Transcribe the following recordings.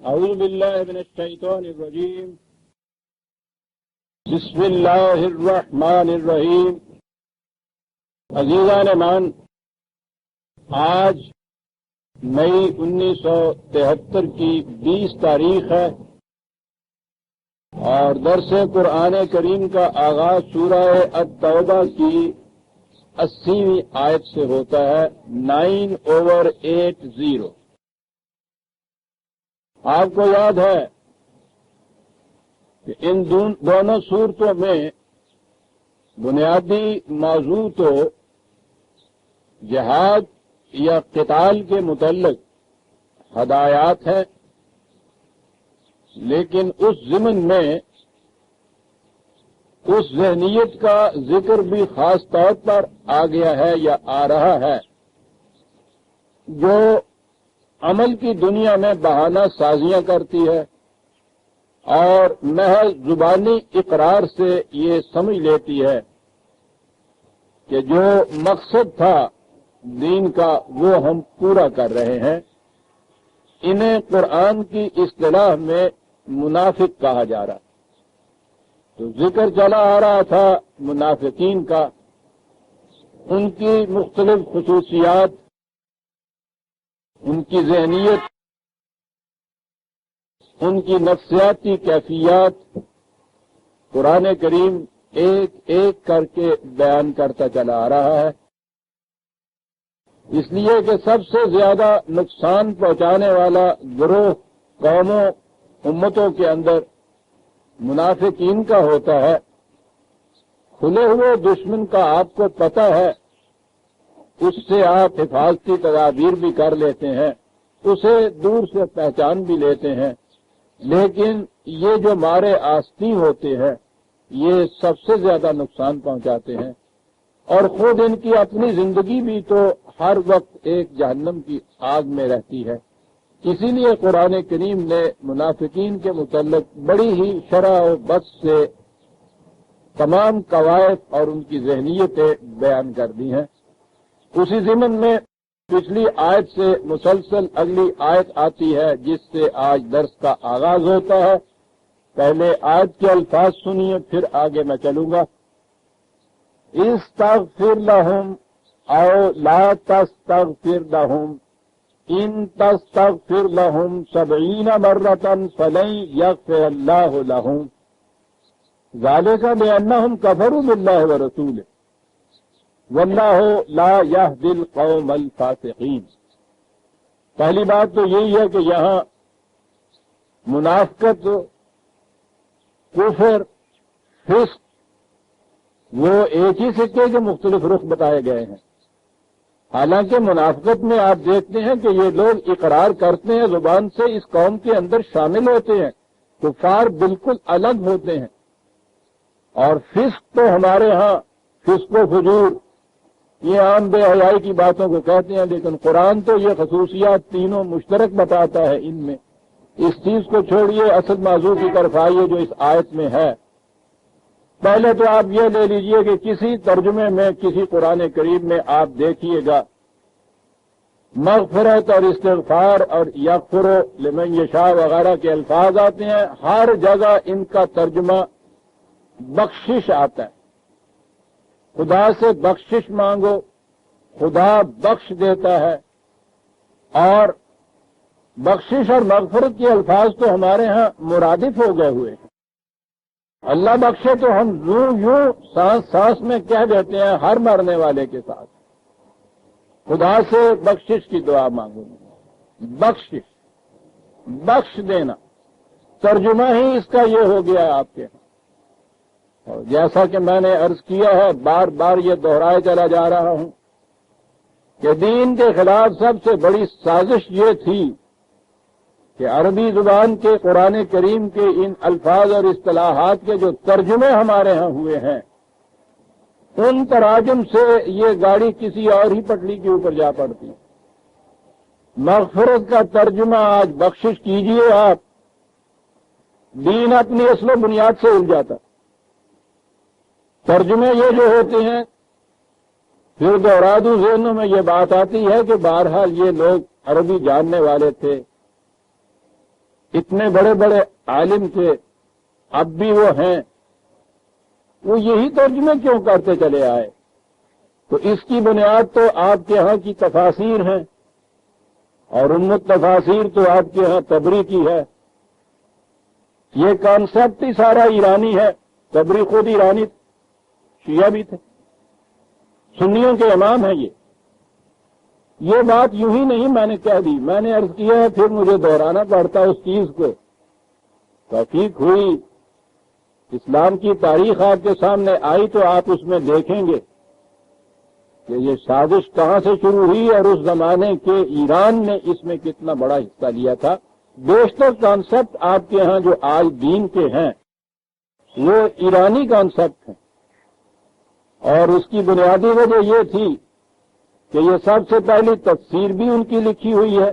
اعوذ باللہ من الشیطان الرجیم بسم اللہ الرحمن الرحیم۔ عزیزان مان، آج مئی 1973 کی 20 تاریخ ہے اور درس قرآن کریم کا آغاز سورہ التوبہ کی 80ویں آیت سے ہوتا ہے، 9/80۔ آپ کو یاد ہے کہ ان دونوں صورتوں میں بنیادی موضوع تو جہاد یا قتال کے متعلق ہدایات ہیں، لیکن اس ضمن میں اس ذہنیت کا ذکر بھی خاص طور پر آ گیا ہے یا آ رہا ہے جو عمل کی دنیا میں بہانہ سازیاں کرتی ہے اور محض زبانی اقرار سے یہ سمجھ لیتی ہے کہ جو مقصد تھا دین کا وہ ہم پورا کر رہے ہیں۔ انہیں قرآن کی اصطلاح میں منافق کہا جا رہا، تو ذکر چلا آ رہا تھا منافقین کا، ان کی مختلف خصوصیات، ان کی ذہنیت، ان کی نفسیاتی کیفیات قرآن کریم ایک ایک کر کے بیان کرتا چلا آ رہا ہے، اس لیے کہ سب سے زیادہ نقصان پہنچانے والا گروہ قوموں امتوں کے اندر منافقین کا ہوتا ہے۔ کھلے ہوئے دشمن کا آپ کو پتہ ہے، اس سے آپ حفاظتی تدابیر بھی کر لیتے ہیں، اسے دور سے پہچان بھی لیتے ہیں، لیکن یہ جو مارے آستین ہوتے ہیں یہ سب سے زیادہ نقصان پہنچاتے ہیں، اور خود ان کی اپنی زندگی بھی تو ہر وقت ایک جہنم کی آگ میں رہتی ہے۔ اسی لیے قرآن کریم نے منافقین کے متعلق بڑی ہی شرح و بس سے تمام قواعد اور ان کی ذہنیتیں بیان کر دی ہیں۔ اسی ضمن میں پچھلی آیت سے مسلسل اگلی آیت آتی ہے جس سے آج درس کا آغاز ہوتا ہے۔ پہلے آیت کے الفاظ سنیے، پھر آگے میں چلوں گا۔ استغفر لهم او لا تستغفر لهم ان تستغفر لهم 70 مرة فلن يغفر الله لهم ذلك بأنهم كفروا بالله ورسوله واللہ لا یہدی القوم الفاسقین۔ پہلی بات تو یہی ہے کہ یہاں منافقت، کفر، فسق وہ ایک ہی سکے کے مختلف رخ بتائے گئے ہیں۔ حالانکہ منافقت میں آپ دیکھتے ہیں کہ یہ لوگ اقرار کرتے ہیں زبان سے، اس قوم کے اندر شامل ہوتے ہیں، کفار بالکل الگ ہوتے ہیں۔ اور فسق تو ہمارے ہاں فسق و فجور یہ عام بے حیائی کی باتوں کو کہتے ہیں، لیکن قرآن تو یہ خصوصیات تینوں مشترک بتاتا ہے ان میں۔ اس چیز کو چھوڑیے، اصل موضوع کی طرف آئیے جو اس آیت میں ہے۔ پہلے تو آپ یہ لے لیجئے کہ کسی ترجمے میں، کسی قرآن کریم میں آپ دیکھیے گا مغفرت اور استغفار اور یغفر لمن یشاء وغیرہ کے الفاظ آتے ہیں، ہر جگہ ان کا ترجمہ بخشش آتا ہے۔ خدا سے بخشش مانگو، خدا بخش دیتا ہے، اور بخشش اور مغفرت کے الفاظ تو ہمارے ہاں مرادف ہو گئے ہوئے ہیں۔ اللہ بخشے تو ہم یوں سانس سانس میں کہہ دیتے ہیں ہر مرنے والے کے ساتھ، خدا سے بخشش کی دعا مانگو، بخشش، بخش دینا، ترجمہ ہی اس کا یہ ہو گیا ہے آپ کے ہاں۔ اور جیسا کہ میں نے عرض کیا ہے، بار بار یہ دہرائے چلا جا رہا ہوں کہ دین کے خلاف سب سے بڑی سازش یہ تھی کہ عربی زبان کے قرآن کریم کے ان الفاظ اور اصطلاحات کے جو ترجمے ہمارے ہاں ہوئے ہیں، ان تراجم سے یہ گاڑی کسی اور ہی پٹری کے اوپر جا پڑتی۔ مغفرت کا ترجمہ آج بخشش کیجئے آپ، دین اپنی اصل و بنیاد سے الجھاتا۔ ترجمے یہ جو ہوتے ہیں، پھر دوہرا دوں، ذہنوں میں یہ بات آتی ہے کہ بہرحال یہ لوگ عربی جاننے والے تھے، اتنے بڑے بڑے عالم تھے، اب بھی وہ ہیں، وہ یہی ترجمے کیوں کرتے چلے آئے؟ تو اس کی بنیاد تو آپ کے ہاں کی تفاسیر ہیں، اور ام التفاسیر تو آپ کے ہاں طبری کی ہے۔ یہ کانسیپٹ ہی سارا ایرانی ہے، طبری خود ایرانی شیعہ بھی تھے، سنیوں کے امام ہیں یہ بات یوں ہی نہیں میں نے کہہ دی، میں نے عرض کیا ہے، پھر مجھے دہرانا پڑتا اس چیز کو۔ تحقیق ہوئی، اسلام کی تاریخ آپ کے سامنے آئی تو آپ اس میں دیکھیں گے کہ یہ سازش کہاں سے شروع ہوئی اور اس زمانے کے ایران نے اس میں کتنا بڑا حصہ لیا تھا۔ بیشتر کانسیپٹ آپ کے ہاں جو آج دین کے ہیں وہ ایرانی کانسیپٹ ہیں، اور اس کی بنیادی وجہ یہ تھی کہ یہ سب سے پہلی تفسیر بھی ان کی لکھی ہوئی ہے۔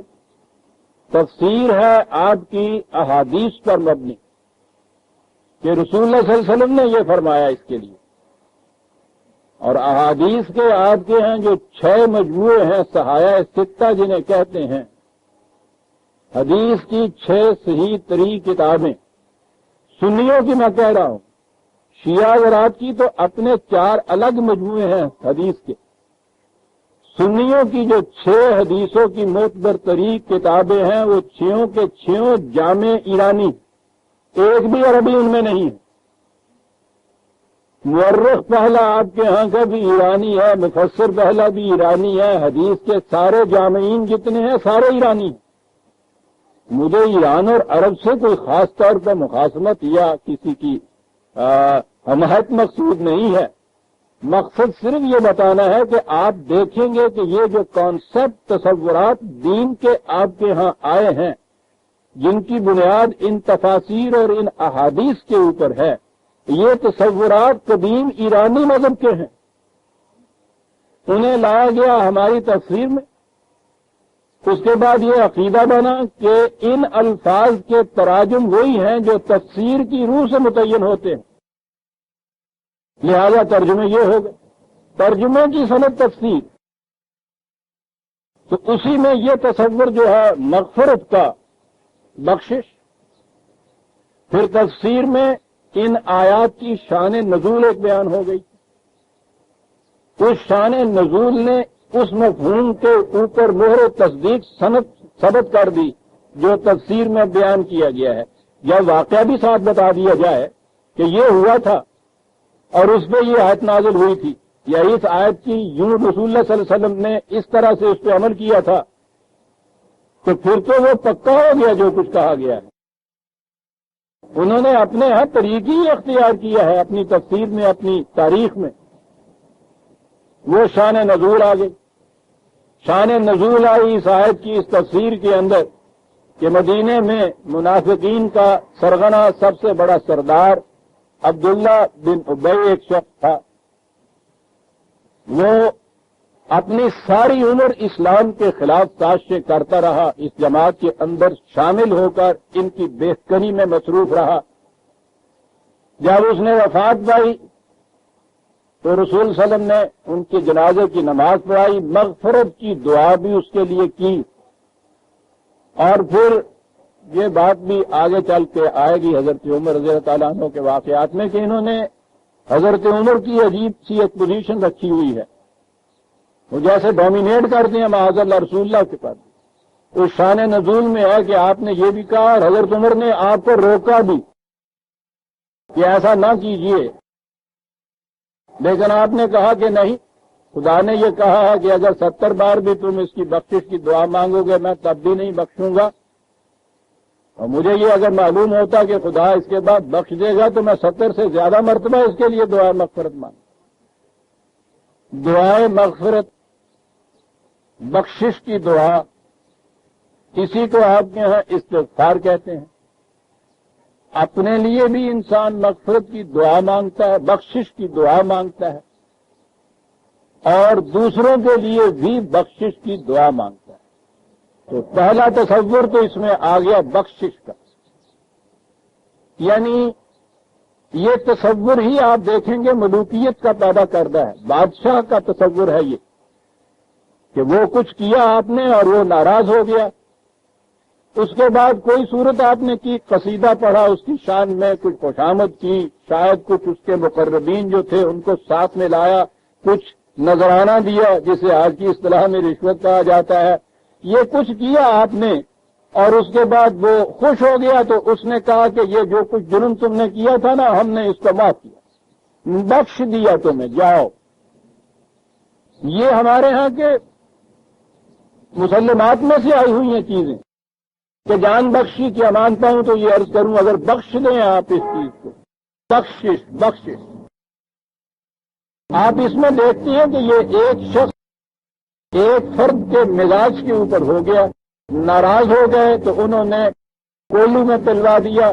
تفسیر ہے آپ کی احادیث پر مبنی کہ رسول اللہ صلی اللہ علیہ وسلم نے یہ فرمایا اس کے لیے، اور احادیث کے آپ کے ہیں جو 6 مجموعے ہیں صحاحہ ستہ جنہیں کہتے ہیں، حدیث کی 6 صحیح ترین کتابیں، سنیوں کی میں کہہ رہا ہوں، شیعہ حضرات کی تو اپنے 4 الگ مجموعے ہیں حدیث کے، سنیوں کی جو 6 حدیثوں کی معتبر ترین کتابیں ہیں وہ 6 کے 6 جامع ایرانی، ایک بھی عربی ان میں نہیں ہے۔ مورخ پہلا آپ کے ہاں کا بھی ایرانی ہے، مفسر پہلا بھی ایرانی ہے، حدیث کے سارے جامعین جتنے ہیں سارے ایرانی ہیں۔ مجھے ایران اور عرب سے کوئی خاص طور پر مخاصمت یا کسی کی حمایت مقصود نہیں ہے، مقصد صرف یہ بتانا ہے کہ آپ دیکھیں گے کہ یہ جو کانسیپٹ تصورات دین کے آپ کے ہاں آئے ہیں، جن کی بنیاد ان تفاسیر اور ان احادیث کے اوپر ہے، یہ تصورات قدیم ایرانی مذہب کے ہیں، انہیں لایا گیا ہماری تفسیر میں۔ اس کے بعد یہ عقیدہ بنا کہ ان الفاظ کے تراجم وہی ہیں جو تفسیر کی روح سے متعین ہوتے ہیں، لہذا ترجمے یہ ہو گئے، ترجمے کی صنعت تفسیر۔ تو اسی میں یہ تصور جو ہے مغفرت کا، بخشش، پھر تفسیر میں ان آیات کی شان نزول ایک بیان ہو گئی، اس شان نزول نے اس مفہوم کے اوپر مہر تصدیق ثبت کر دی جو تفسیر میں بیان کیا گیا ہے، یا واقعہ بھی ساتھ بتا دیا جائے کہ یہ ہوا تھا اور اس پہ یہ آیت نازل ہوئی تھی، یا اس آیت کی یوں رسول اللہ صلی اللہ علیہ وسلم نے اس طرح سے اس پہ عمل کیا تھا، تو پھر تو وہ پکا ہو گیا جو کچھ کہا گیا ہے۔ انہوں نے اپنے ہر طریقے ہی اختیار کیا ہے اپنی تفسیر میں، اپنی تاریخ میں۔ وہ شان نزول آ گئی، شان نزول آئی اس آیت کی اس تفسیر کے اندر کہ مدینے میں منافقین کا سرغنہ سب سے بڑا سردار عبداللہ بن ابی ایک شخص تھا، وہ اپنی ساری عمر اسلام کے خلاف سازشیں کرتا رہا، اس جماعت کے اندر شامل ہو کر ان کی بہتری میں مصروف رہا۔ جب اس نے وفات پائی تو رسول صلی اللہ علیہ وسلم نے ان کے جنازے کی نماز پڑھائی، مغفرت کی دعا بھی اس کے لیے کی، اور پھر یہ بات بھی آگے چل کے آئے گی حضرت عمر رضی اللہ تعالیٰ عنہ کے واقعات میں کہ انہوں نے حضرت عمر کی عجیب سی ایک پوزیشن رکھی ہوئی ہے، وہ جیسے ڈومینیٹ کرتے ہیں معاذ اللہ رسول اللہ کے پاس۔ اس شان نزول میں ہے کہ آپ نے یہ بھی کہا اور حضرت عمر نے آپ کو روکا بھی کہ ایسا نہ کیجیے، لیکن آپ نے کہا کہ نہیں، خدا نے یہ کہا ہے کہ اگر 70 بار بھی تم اس کی بخشش کی دعا مانگو گے میں تب بھی نہیں بخشوں گا، اور مجھے یہ اگر معلوم ہوتا کہ خدا اس کے بعد بخش دے گا تو میں 70 سے زیادہ مرتبہ اس کے لیے دعا مغفرت مانگوں۔ دعائے مغفرت، بخشش کی دعا، اسی کو آپ کے یہاں استغفار کہتے ہیں۔ اپنے لیے بھی انسان مغفرت کی دعا مانگتا ہے، بخشش کی دعا مانگتا ہے، اور دوسروں کے لیے بھی بخشش کی دعا مانگتا ہے۔ تو پہلا تصور تو اس میں آ گیا بخشش کا، یعنی یہ تصور ہی آپ دیکھیں گے ملوکیت کا پیدا کرتا ہے، بادشاہ کا تصور ہے یہ کہ وہ کچھ کیا آپ نے اور وہ ناراض ہو گیا، اس کے بعد کوئی صورت آپ نے کی، قصیدہ پڑھا، اس کی شان میں کچھ خوشامد کی، شاید کچھ اس کے مقربین جو تھے ان کو ساتھ میں لایا، کچھ نذرانہ دیا جسے آج کی اصطلاح میں رشوت کہا جاتا ہے، یہ کچھ کیا آپ نے، اور اس کے بعد وہ خوش ہو گیا تو اس نے کہا کہ یہ جو کچھ جرم تم نے کیا تھا نا ہم نے اس کو معاف کیا، بخش دیا تمہیں، جاؤ۔ یہ ہمارے ہاں کے مسلمات میں سے آئی ہوئی ہیں چیزیں کہ جان بخشی کیا مانتا ہوں تو یہ عرض کروں اگر بخش دیں آپ اس چیز کو، بخشش آپ اس میں دیکھتے ہیں کہ یہ ایک شخص ایک فرد کے مزاج کے اوپر ہو گیا، ناراض ہو گئے تو انہوں نے کولو میں پلوا دیا،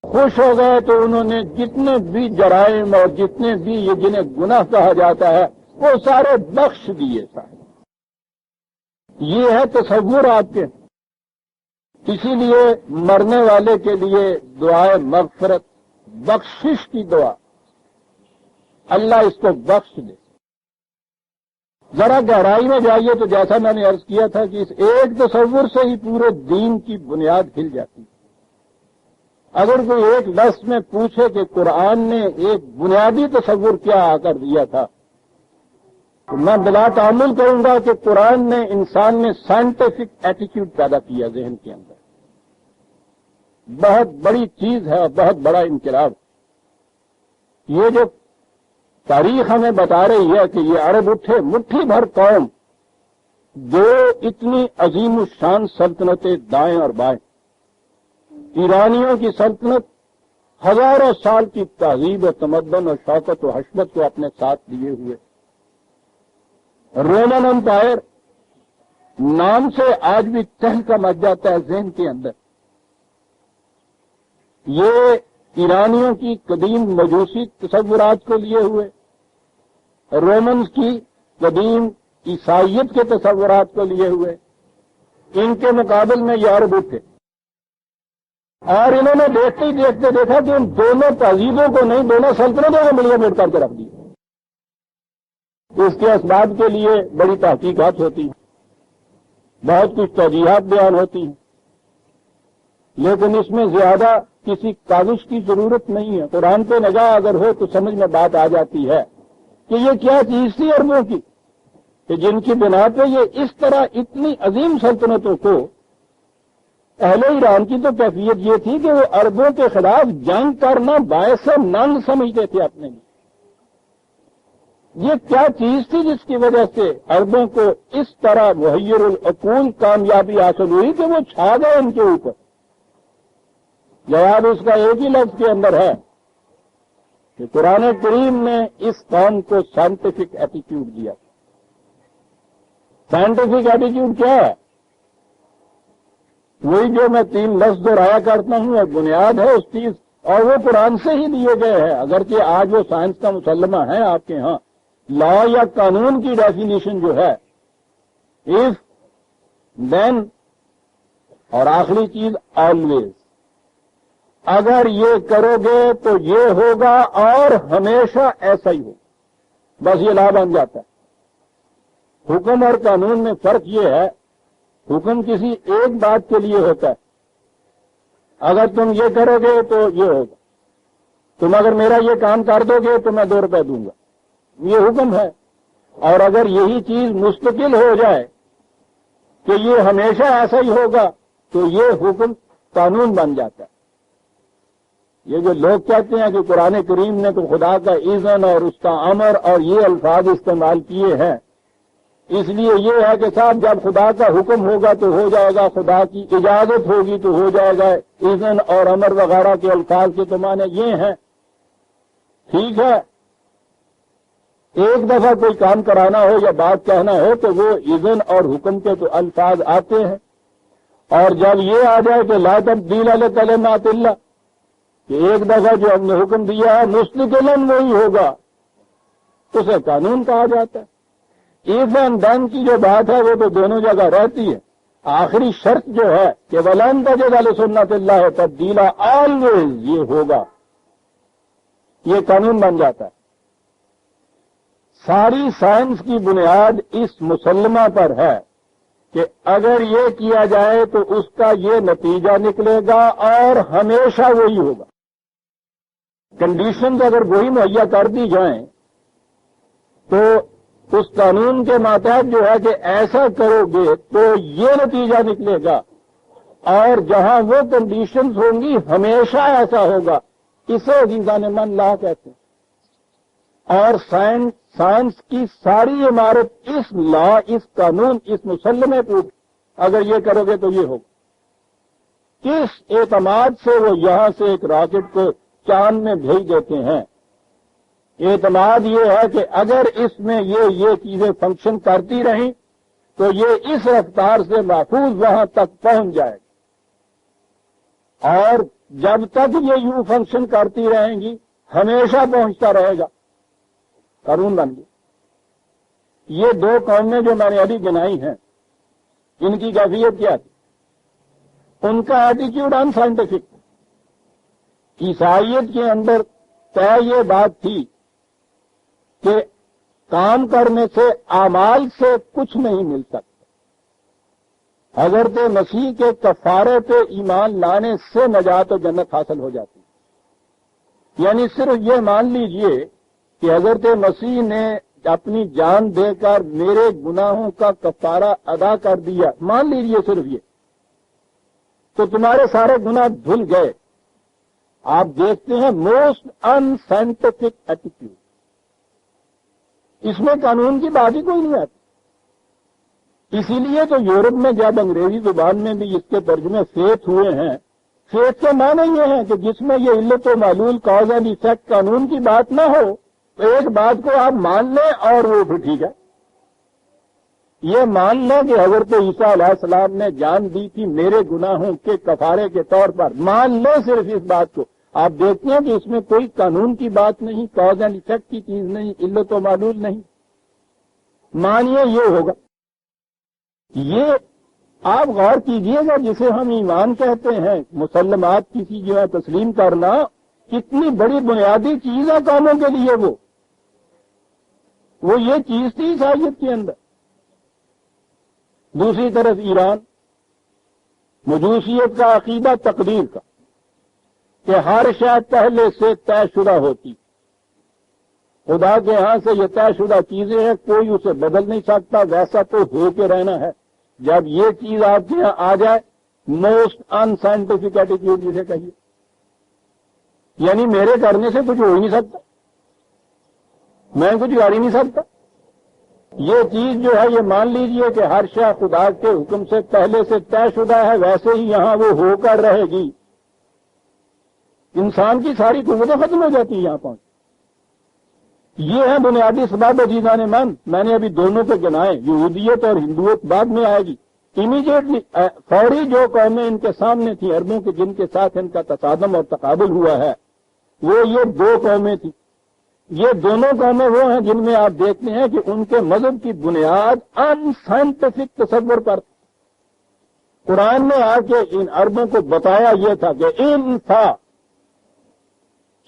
خوش ہو گئے تو انہوں نے جتنے بھی جرائم اور جتنے بھی یہ جنہیں گناہ کہا جاتا ہے وہ سارے بخش دیے سارے۔ یہ ہے تصور آپ کے۔ اسی لیے مرنے والے کے لیے دعائے مغفرت، بخشش کی دعا، اللہ اس کو بخش دے۔ ذرا گہرائی میں جائیے تو جیسا میں نے عرض کیا تھا کہ اس ایک تصور سے ہی پورے دین کی بنیاد ہل جاتی ہے۔ اگر کوئی ایک لفظ میں پوچھے کہ قرآن نے ایک بنیادی تصور کیا آ کر دیا تھا تو میں بلا تعامل کروں گا کہ قرآن نے انسان میں سائنٹیفک ایٹیٹیوڈ پیدا کیا ذہن کے اندر۔ بہت بڑی چیز ہے اور بہت بڑا انقلاب۔ یہ جو تاریخ ہمیں بتا رہی ہے کہ یہ عرب اٹھے مٹھی بھر قوم، دو اتنی عظیم الشان سلطنتیں دائیں اور بائیں، ایرانیوں کی سلطنت ہزاروں سال کی تہذیب و تمدن اور شوکت و حشمت کو اپنے ساتھ لیے ہوئے، رومن امپائر نام سے آج بھی تہلکہ مچ جاتا ہے ذہن کے اندر، یہ ایرانیوں کی قدیم مجوسی تصورات کو لیے ہوئے، رومنز کی قدیم عیسائیت کے تصورات کو لیے ہوئے، ان کے مقابل میں یہ عرب اٹھے اور انہوں نے دیکھتے ہی دیکھتے دیکھا کہ ان دونوں تہذیبوں کو نہیں، دونوں سلطنتوں کو ملیا میٹ کر کے رکھ دیا۔ اس کے اسباب کے لیے بڑی تحقیقات ہوتی ہیں، بہت کچھ توجیحات بیان ہوتی ہیں، لیکن اس میں زیادہ کسی کاغذ کی ضرورت نہیں ہے۔ قرآن پہ نگاہ اگر ہو تو سمجھ میں بات آ جاتی ہے کہ یہ کیا چیز تھی عربوں کی کہ جن کی بنا پہ یہ اس طرح اتنی عظیم سلطنتوں کو، اہل ایران کی تو کیفیت یہ تھی کہ وہ عربوں کے خلاف جنگ کرنا باعث ننگ سمجھتے تھے اپنے لیے۔ یہ کیا چیز تھی جس کی وجہ سے عربوں کو اس طرح محیر العقول کامیابی حاصل ہوئی کہ وہ چھا گئے ان کے اوپر؟ جواب اس کا ایک ہی لفظ کے اندر ہے کہ قرآن کریم نے اس قوم کو سائنٹیفک ایٹیٹیوڈ دیا۔ سائنٹیفک ایٹیٹیوڈ کیا ہے؟ وہی جو میں 3 لفظ دہرایا کرتا ہوں اور بنیاد ہے اس چیز، اور وہ قرآن سے ہی دیے گئے ہیں، اگرچہ آج وہ سائنس کا مسلمہ ہے آپ کے ہاں۔ لا یا قانون کی ڈیفینیشن جو ہے if then اور آخری چیز آلویز، اگر یہ کرو گے تو یہ ہوگا اور ہمیشہ ایسا ہی ہو، بس یہ لا بن جاتا ہے۔ حکم اور قانون میں فرق یہ ہے، حکم کسی ایک بات کے لیے ہوتا ہے، اگر تم یہ کرو گے تو یہ ہوگا، تم اگر میرا یہ کام کر دو گے تو میں 2 روپے دوں گا، یہ حکم ہے۔ اور اگر یہی چیز مستقل ہو جائے کہ یہ ہمیشہ ایسا ہی ہوگا تو یہ حکم قانون بن جاتا ہے۔ یہ جو لوگ کہتے ہیں کہ قرآن کریم نے تو خدا کا اذن اور اس کا امر اور یہ الفاظ استعمال کیے ہیں، اس لیے یہ ہے کہ صاحب جب خدا کا حکم ہوگا تو ہو جائے گا، خدا کی اجازت ہوگی تو ہو جائے گا، اذن اور امر وغیرہ کے الفاظ کے تو معنی یہ ہیں۔ ٹھیک ہے، ایک دفعہ کوئی کام کرانا ہو یا بات کہنا ہو تو وہ اذن اور حکم کے تو الفاظ آتے ہیں، اور جب یہ آ جائے کہ لا تبدیل لکلمات اللہ، کہ ایک دفعہ جو ہم نے حکم دیا ہے مستقلاً وہی ہوگا، اسے قانون کہا جاتا ہے۔ ایون دن کی جو بات ہے وہ تو دونوں جگہ رہتی ہے، آخری شرط جو ہے کہ وَلَن تَجِدَ لِسُنَّتِ اللَّهِ تَبْدِيلًا، آلویز یہ ہوگا، یہ قانون بن جاتا ہے۔ ساری سائنس کی بنیاد اس مسلمہ پر ہے کہ اگر یہ کیا جائے تو اس کا یہ نتیجہ نکلے گا اور ہمیشہ وہی ہوگا. کنڈیشنز اگر وہی مہیا کر دی جائیں تو اس قانون کے ماتحت جو ہے کہ ایسا کرو گے تو یہ نتیجہ نکلے گا، اور جہاں وہ کنڈیشنز ہوں گی ہمیشہ ایسا ہوگا. اسے عزیزان من لا کہتے ہیں. اور سائنس کی ساری عمارت اس لا، اس قانون، اس مسلمے پر اگر یہ کرو گے تو یہ ہوگا. کس اعتماد سے وہ یہاں سے ایک راکٹ کو چاند میں بھیج دیتے ہیں؟ اعتماد یہ ہے کہ اگر اس میں یہ چیزیں فنکشن کرتی رہیں تو یہ اس رفتار سے محفوظ وہاں تک پہنچ جائے گا، اور جب تک یہ یوں فنکشن کرتی رہیں گی ہمیشہ پہنچتا رہے گا. قانون بن گیا. یہ دو قومیں جو میں نے ابھی گنائی ہیں، ان کی کیفیت کیا تھی؟ ان کا ایٹیچیوڈ ان سائنٹیفک. عیسائیت کے اندر طے یہ بات تھی کہ کام کرنے سے، اعمال سے کچھ نہیں مل سکتا. حضرت مسیح کے کفارے پہ ایمان لانے سے نجات و جنت حاصل ہو جاتی. یعنی صرف یہ مان لیجئے کہ حضرت مسیح نے اپنی جان دے کر میرے گناہوں کا کفارہ ادا کر دیا، مان لیجئے صرف یہ، تو تمہارے سارے گناہ دھل گئے. آپ دیکھتے ہیں موسٹ ان سائنٹیفک ایٹیٹیوڈ. اس میں قانون کی بات ہی کوئی نہیں آتی. اسی لیے تو یورپ میں جب انگریزی زبان میں بھی اس کے ترجمے فیتھ ہوئے ہیں، فیتھ کے معنی یہ ہے کہ جس میں یہ علت و معلول، کاز اینڈ ایفیکٹ، قانون کی بات نہ ہو، تو ایک بات کو آپ مان لیں اور وہ بھی ٹھیک ہے. یہ مان لیں کہ حضرت عیسیٰ علیہ السلام نے جان دی تھی میرے گناہوں کے کفارے کے طور پر، مان لیں صرف اس بات کو. آپ دیکھتے ہیں کہ اس میں کوئی قانون کی بات نہیں، کاز اینڈ ایفیکٹ کی چیز نہیں، علت و معلول نہیں. مانیے یہ ہوگا. یہ آپ غور کیجئے گا، جسے ہم ایمان کہتے ہیں، مسلمات کسی جو ہے تسلیم کرنا، کتنی بڑی بنیادی چیز ہے کاموں کے لیے. وہ یہ چیز تھی عیسائیت کے اندر. دوسری طرف ایران، مجوسیت کا عقیدہ تقدیر کا، کہ ہر شے پہلے سے طے شدہ ہوتی. خدا کے ہاں سے یہ طے شدہ چیزیں ہیں، کوئی اسے بدل نہیں سکتا، ویسا تو ہو کے رہنا ہے. جب یہ چیز آپ کے یہاں آ جائے، موسٹ ان سائنٹیفک ایٹیٹیوڈ جسے کہیے، یعنی میرے کرنے سے کچھ ہو ہی نہیں سکتا، میں کچھ کر ہی نہیں سکتا. یہ چیز جو ہے یہ مان لیجئے کہ ہر شے خدا کے حکم سے پہلے سے طے شدہ ہے، ویسے ہی یہاں وہ ہو کر رہے گی. انسان کی ساری قوتیں ختم ہو جاتی ہیں یہاں پہنچ. یہ ہے بنیادی سبب عزیزان من. میں نے ابھی دونوں پہ گنائے، یہودیت اور ہندوت بعد میں آئے گی. امیڈیٹلی فوری جو قومیں ان کے سامنے تھیں، عربوں کے جن کے ساتھ ان کا تصادم اور تقابل ہوا ہے، وہ یہ دو قومیں تھیں. یہ دونوں قومیں وہ ہیں جن میں آپ دیکھتے ہیں کہ ان کے مذہب کی بنیاد ان سائنٹیفک تصور پر. قرآن میں آ کے ان عربوں کو بتایا یہ تھا کہ ان تھا.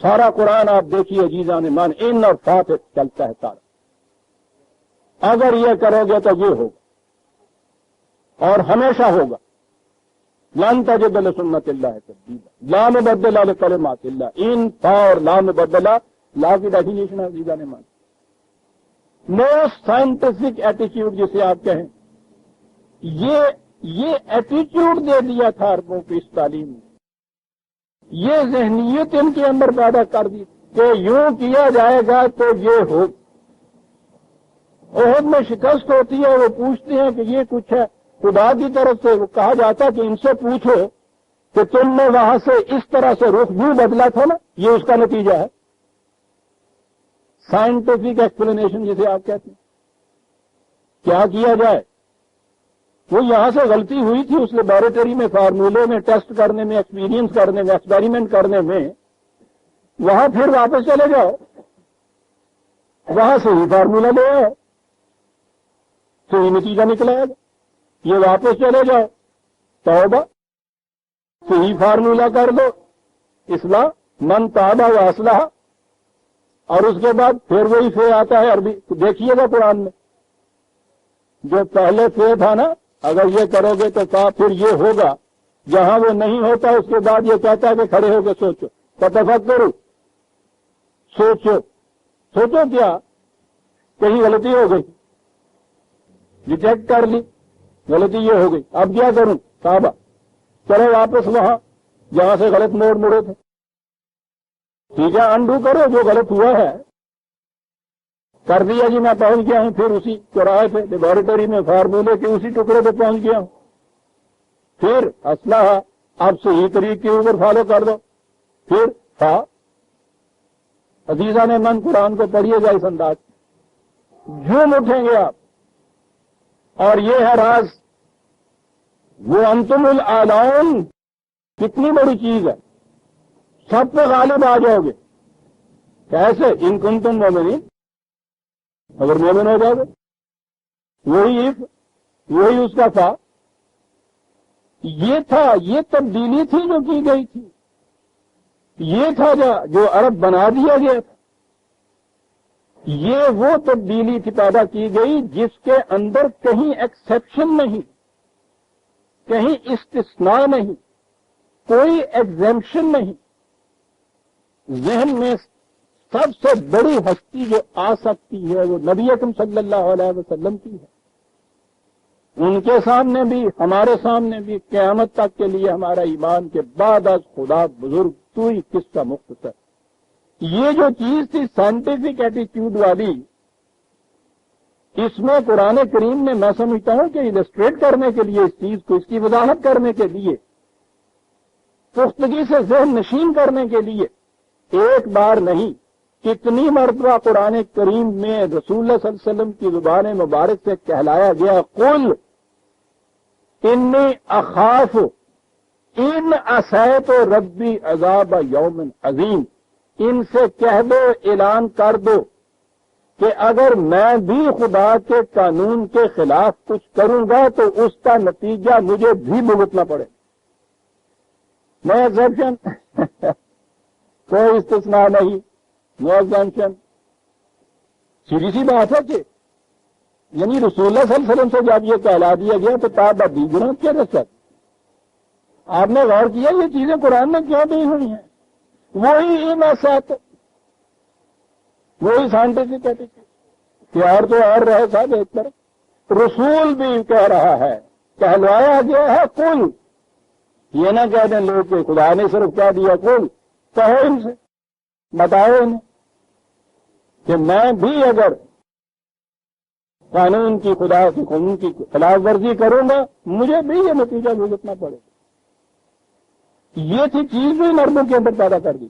سارا قرآن آپ دیکھیے عزیزان مان، ان اور فا پہ چلتا ہے سارا. اگر یہ کرو گے تو یہ ہوگا اور ہمیشہ ہوگا. لن تجد لسنت اللہ تبدیلا لا مبدل لکلمات اللہ. ان فا اور لا مبدلہ لا کی ڈیفینیشن ہے عزیزان مان. موسٹ سائنٹیفک ایٹیچیوڈ جسے آپ کہیں، یہ ایٹیچیوڈ دے دیا تھا عربوں کو اس تعلیم میں. یہ ذہنیت ان کے اندر پیدا کر دی کہ یوں کیا جائے گا تو یہ ہو. احد میں شکست ہوتی ہے، وہ پوچھتے ہیں کہ یہ کچھ ہے. خدا کی طرف سے وہ کہا جاتا کہ ان سے پوچھو کہ تم نے وہاں سے اس طرح سے رخ یوں بدلا تھا نا، یہ اس کا نتیجہ ہے. سائنٹیفک ایکسپلینیشن جسے آپ کہتے ہیں. کیا کیا جائے؟ وہ یہاں سے غلطی ہوئی تھی اس لیبارٹری میں، فارمولے میں، ٹیسٹ کرنے میں، ایکسپیرینس کرنے میں، ایکسپیریمنٹ کرنے میں. وہاں پھر واپس چلے جاؤ، وہاں سے ہی فارمولہ لے آؤ تو یہ نتیجہ نکلا ہے. یہ واپس چلے جاؤ، توبہ، صحیح فارمولہ کر دو، اصلاح، من تاب و اصلح، اور اس کے بعد پھر وہی فے آتا ہے عربی. دیکھیے گا قرآن میں جو پہلے فے تھا نا، اگر یہ کرو گے تو پھر یہ ہوگا. جہاں وہ نہیں ہوتا اس کے بعد یہ کہتا ہے کہ کھڑے ہو کے سوچو. فتفکروا، سوچو کیا کہیں غلطی ہو گئی، ریجیکٹ کر لی، غلطی یہ ہو گئی، اب کیا کروں؟ صحابہ چلو واپس وہاں جہاں سے غلط موڑ مڑے تھے. ٹھیک ہے، انڈو کرو جو غلط ہوا ہے. کر دیا جی، میں پہنچ گیا ہوں پھر اسی چوراہے پہ لیبارٹری میں فارمولے کے اسی ٹکڑے پہ پہنچ گیا ہوں. پھر اسلحہ اب صحیح طریقے کے اوپر فالو کر دو. پھر عزیزان من قرآن کو پڑھیے گا اس انداز، جھوم اٹھیں گے آپ. اور یہ ہے راز، وہ انتم الاعلون کتنی بڑی چیز ہے، سب پہ غالب آ جاؤ گے. کیسے؟ ان کنتم مومنین، اگر مومن ہو جاؤ گے. وہی اس کا تھا. یہ تھا، یہ تبدیلی تھی جو کی گئی تھی. یہ تھا جو عرب بنا دیا گیا تھا. یہ وہ تبدیلی تھی پیدا کی گئی جس کے اندر کہیں ایکسیپشن نہیں، کہیں استثناء نہیں، کوئی ایگزیمپشن نہیں. ذہن میں سب سے بڑی ہستی جو آ سکتی ہے وہ نبی اکرم صلی اللہ علیہ وسلم کی ہے. ان کے سامنے بھی، ہمارے سامنے بھی، قیامت تک کے لیے ہمارا ایمان کے بعد از خدا بزرگ تو ہی قصہ مختصر. یہ جو چیز تھی سائنٹیفک ایٹیٹیوڈ والی، اس میں قرآن کریم نے، میں سمجھتا ہوں کہ السٹریٹ کرنے کے لیے اس چیز کو، اس کی وضاحت کرنے کے لیے، پختگی سے ذہن نشین کرنے کے لیے ایک بار نہیں کتنی مرتبہ قرآن کریم میں رسول اللہ صلی اللہ علیہ وسلم کی زبان مبارک سے کہلایا گیا، قل انی اخاف ان عصیت ربی عذاب یوم عظیم. ان سے کہہ دو، اعلان کر دو کہ اگر میں بھی خدا کے قانون کے خلاف کچھ کروں گا تو اس کا نتیجہ مجھے بھی بھگتنا پڑے. نو ایگزمپشن، کوئی استثناء نہیں، نو ایگزمپشن. سیدھی سی بات ہے کہ یعنی رسول اللہ صلی اللہ علیہ وسلم سے جب یہ کہلا دیا گیا تو تاب دیگروں کیا رسد. آپ نے غور کیا یہ چیزیں قرآن میں کیوں دی ہوئی ہیں؟ وہی ان اسات، وہی سائنٹیفک ایٹیٹیوڈ کہ اور تو اور رہے صاحب ایک طرف. رسول بھی کہہ رہا ہے، کہلوایا گیا ہے کل. یہ نہ کہہ دیں لوگ کہ خدا نے صرف کہہ دیا کل. کہو ان سے، بتاؤ انہیں کہ میں بھی اگر قانون کی، خدا کے قانون کی خلاف ورزی کروں گا مجھے بھی یہ نتیجہ بھگتنا پڑے گا. یہ تھی چیز بھی نرموں کے اندر پیدا کر دی.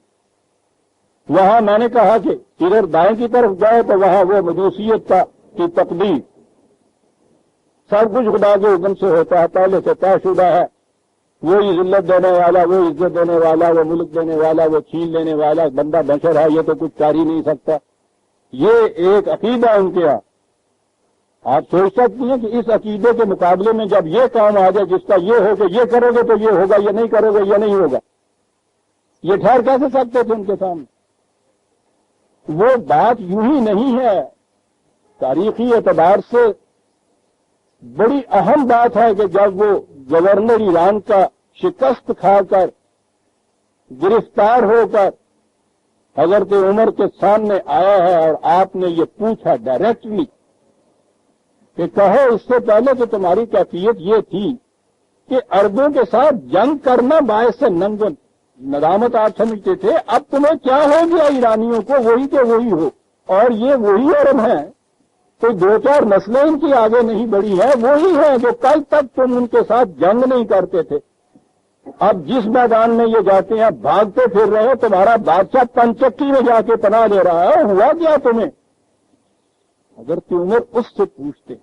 وہاں میں نے کہا کہ ادھر دائیں کی طرف جائے تو وہاں وہ مجوسیت کی تقدیر، سب کچھ خدا کے حکم سے ہوتا ہے، پہلے سے طے شدہ ہے. وہی ذلت دینے والا، وہ عزت دینے والا، وہ ملک دینے والا، وہ چھین لینے والا بندہ بشر ہے، یہ تو کچھ کر ہی نہیں سکتا. یہ ایک عقیدہ ان کے یہاں. آپ سوچ سکتی ہیں کہ اس عقیدے کے مقابلے میں جب یہ کام آ جائے جس کا یہ ہو کہ یہ کرو گے تو یہ ہوگا، یہ نہیں کرو گے یہ نہیں ہوگا، یہ ٹھہر کیسے سکتے تھے ان کے سامنے؟ وہ بات یوں ہی نہیں ہے. تاریخی اعتبار سے بڑی اہم بات ہے کہ جب وہ گورنر ایران کا شکست کھا کر گرفتار ہو کر حضرت عمر کے سامنے آیا ہے اور آپ نے یہ پوچھا ڈائریکٹلی کہ کہو اس سے پہلے تو تمہاری کیفیت یہ تھی کہ عربوں کے ساتھ جنگ کرنا باعث ننگن ندامت آپ سمجھتے تھے، اب تمہیں کیا ہو گیا ایرانیوں کو؟ وہی کہ وہی ہو، اور یہ وہی عرب ہیں، تو دو چار نسلیں ان کی آگے نہیں بڑھی ہیں، وہی ہیں جو کل تک تم ان کے ساتھ جنگ نہیں کرتے تھے. اب جس میدان میں یہ جاتے ہیں بھاگتے پھر رہے، تمہارا بادشاہ پنچکی میں جا کے پناہ لے رہا ہے، ہوا کیا تمہیں؟ حضرت عمر اس سے پوچھتے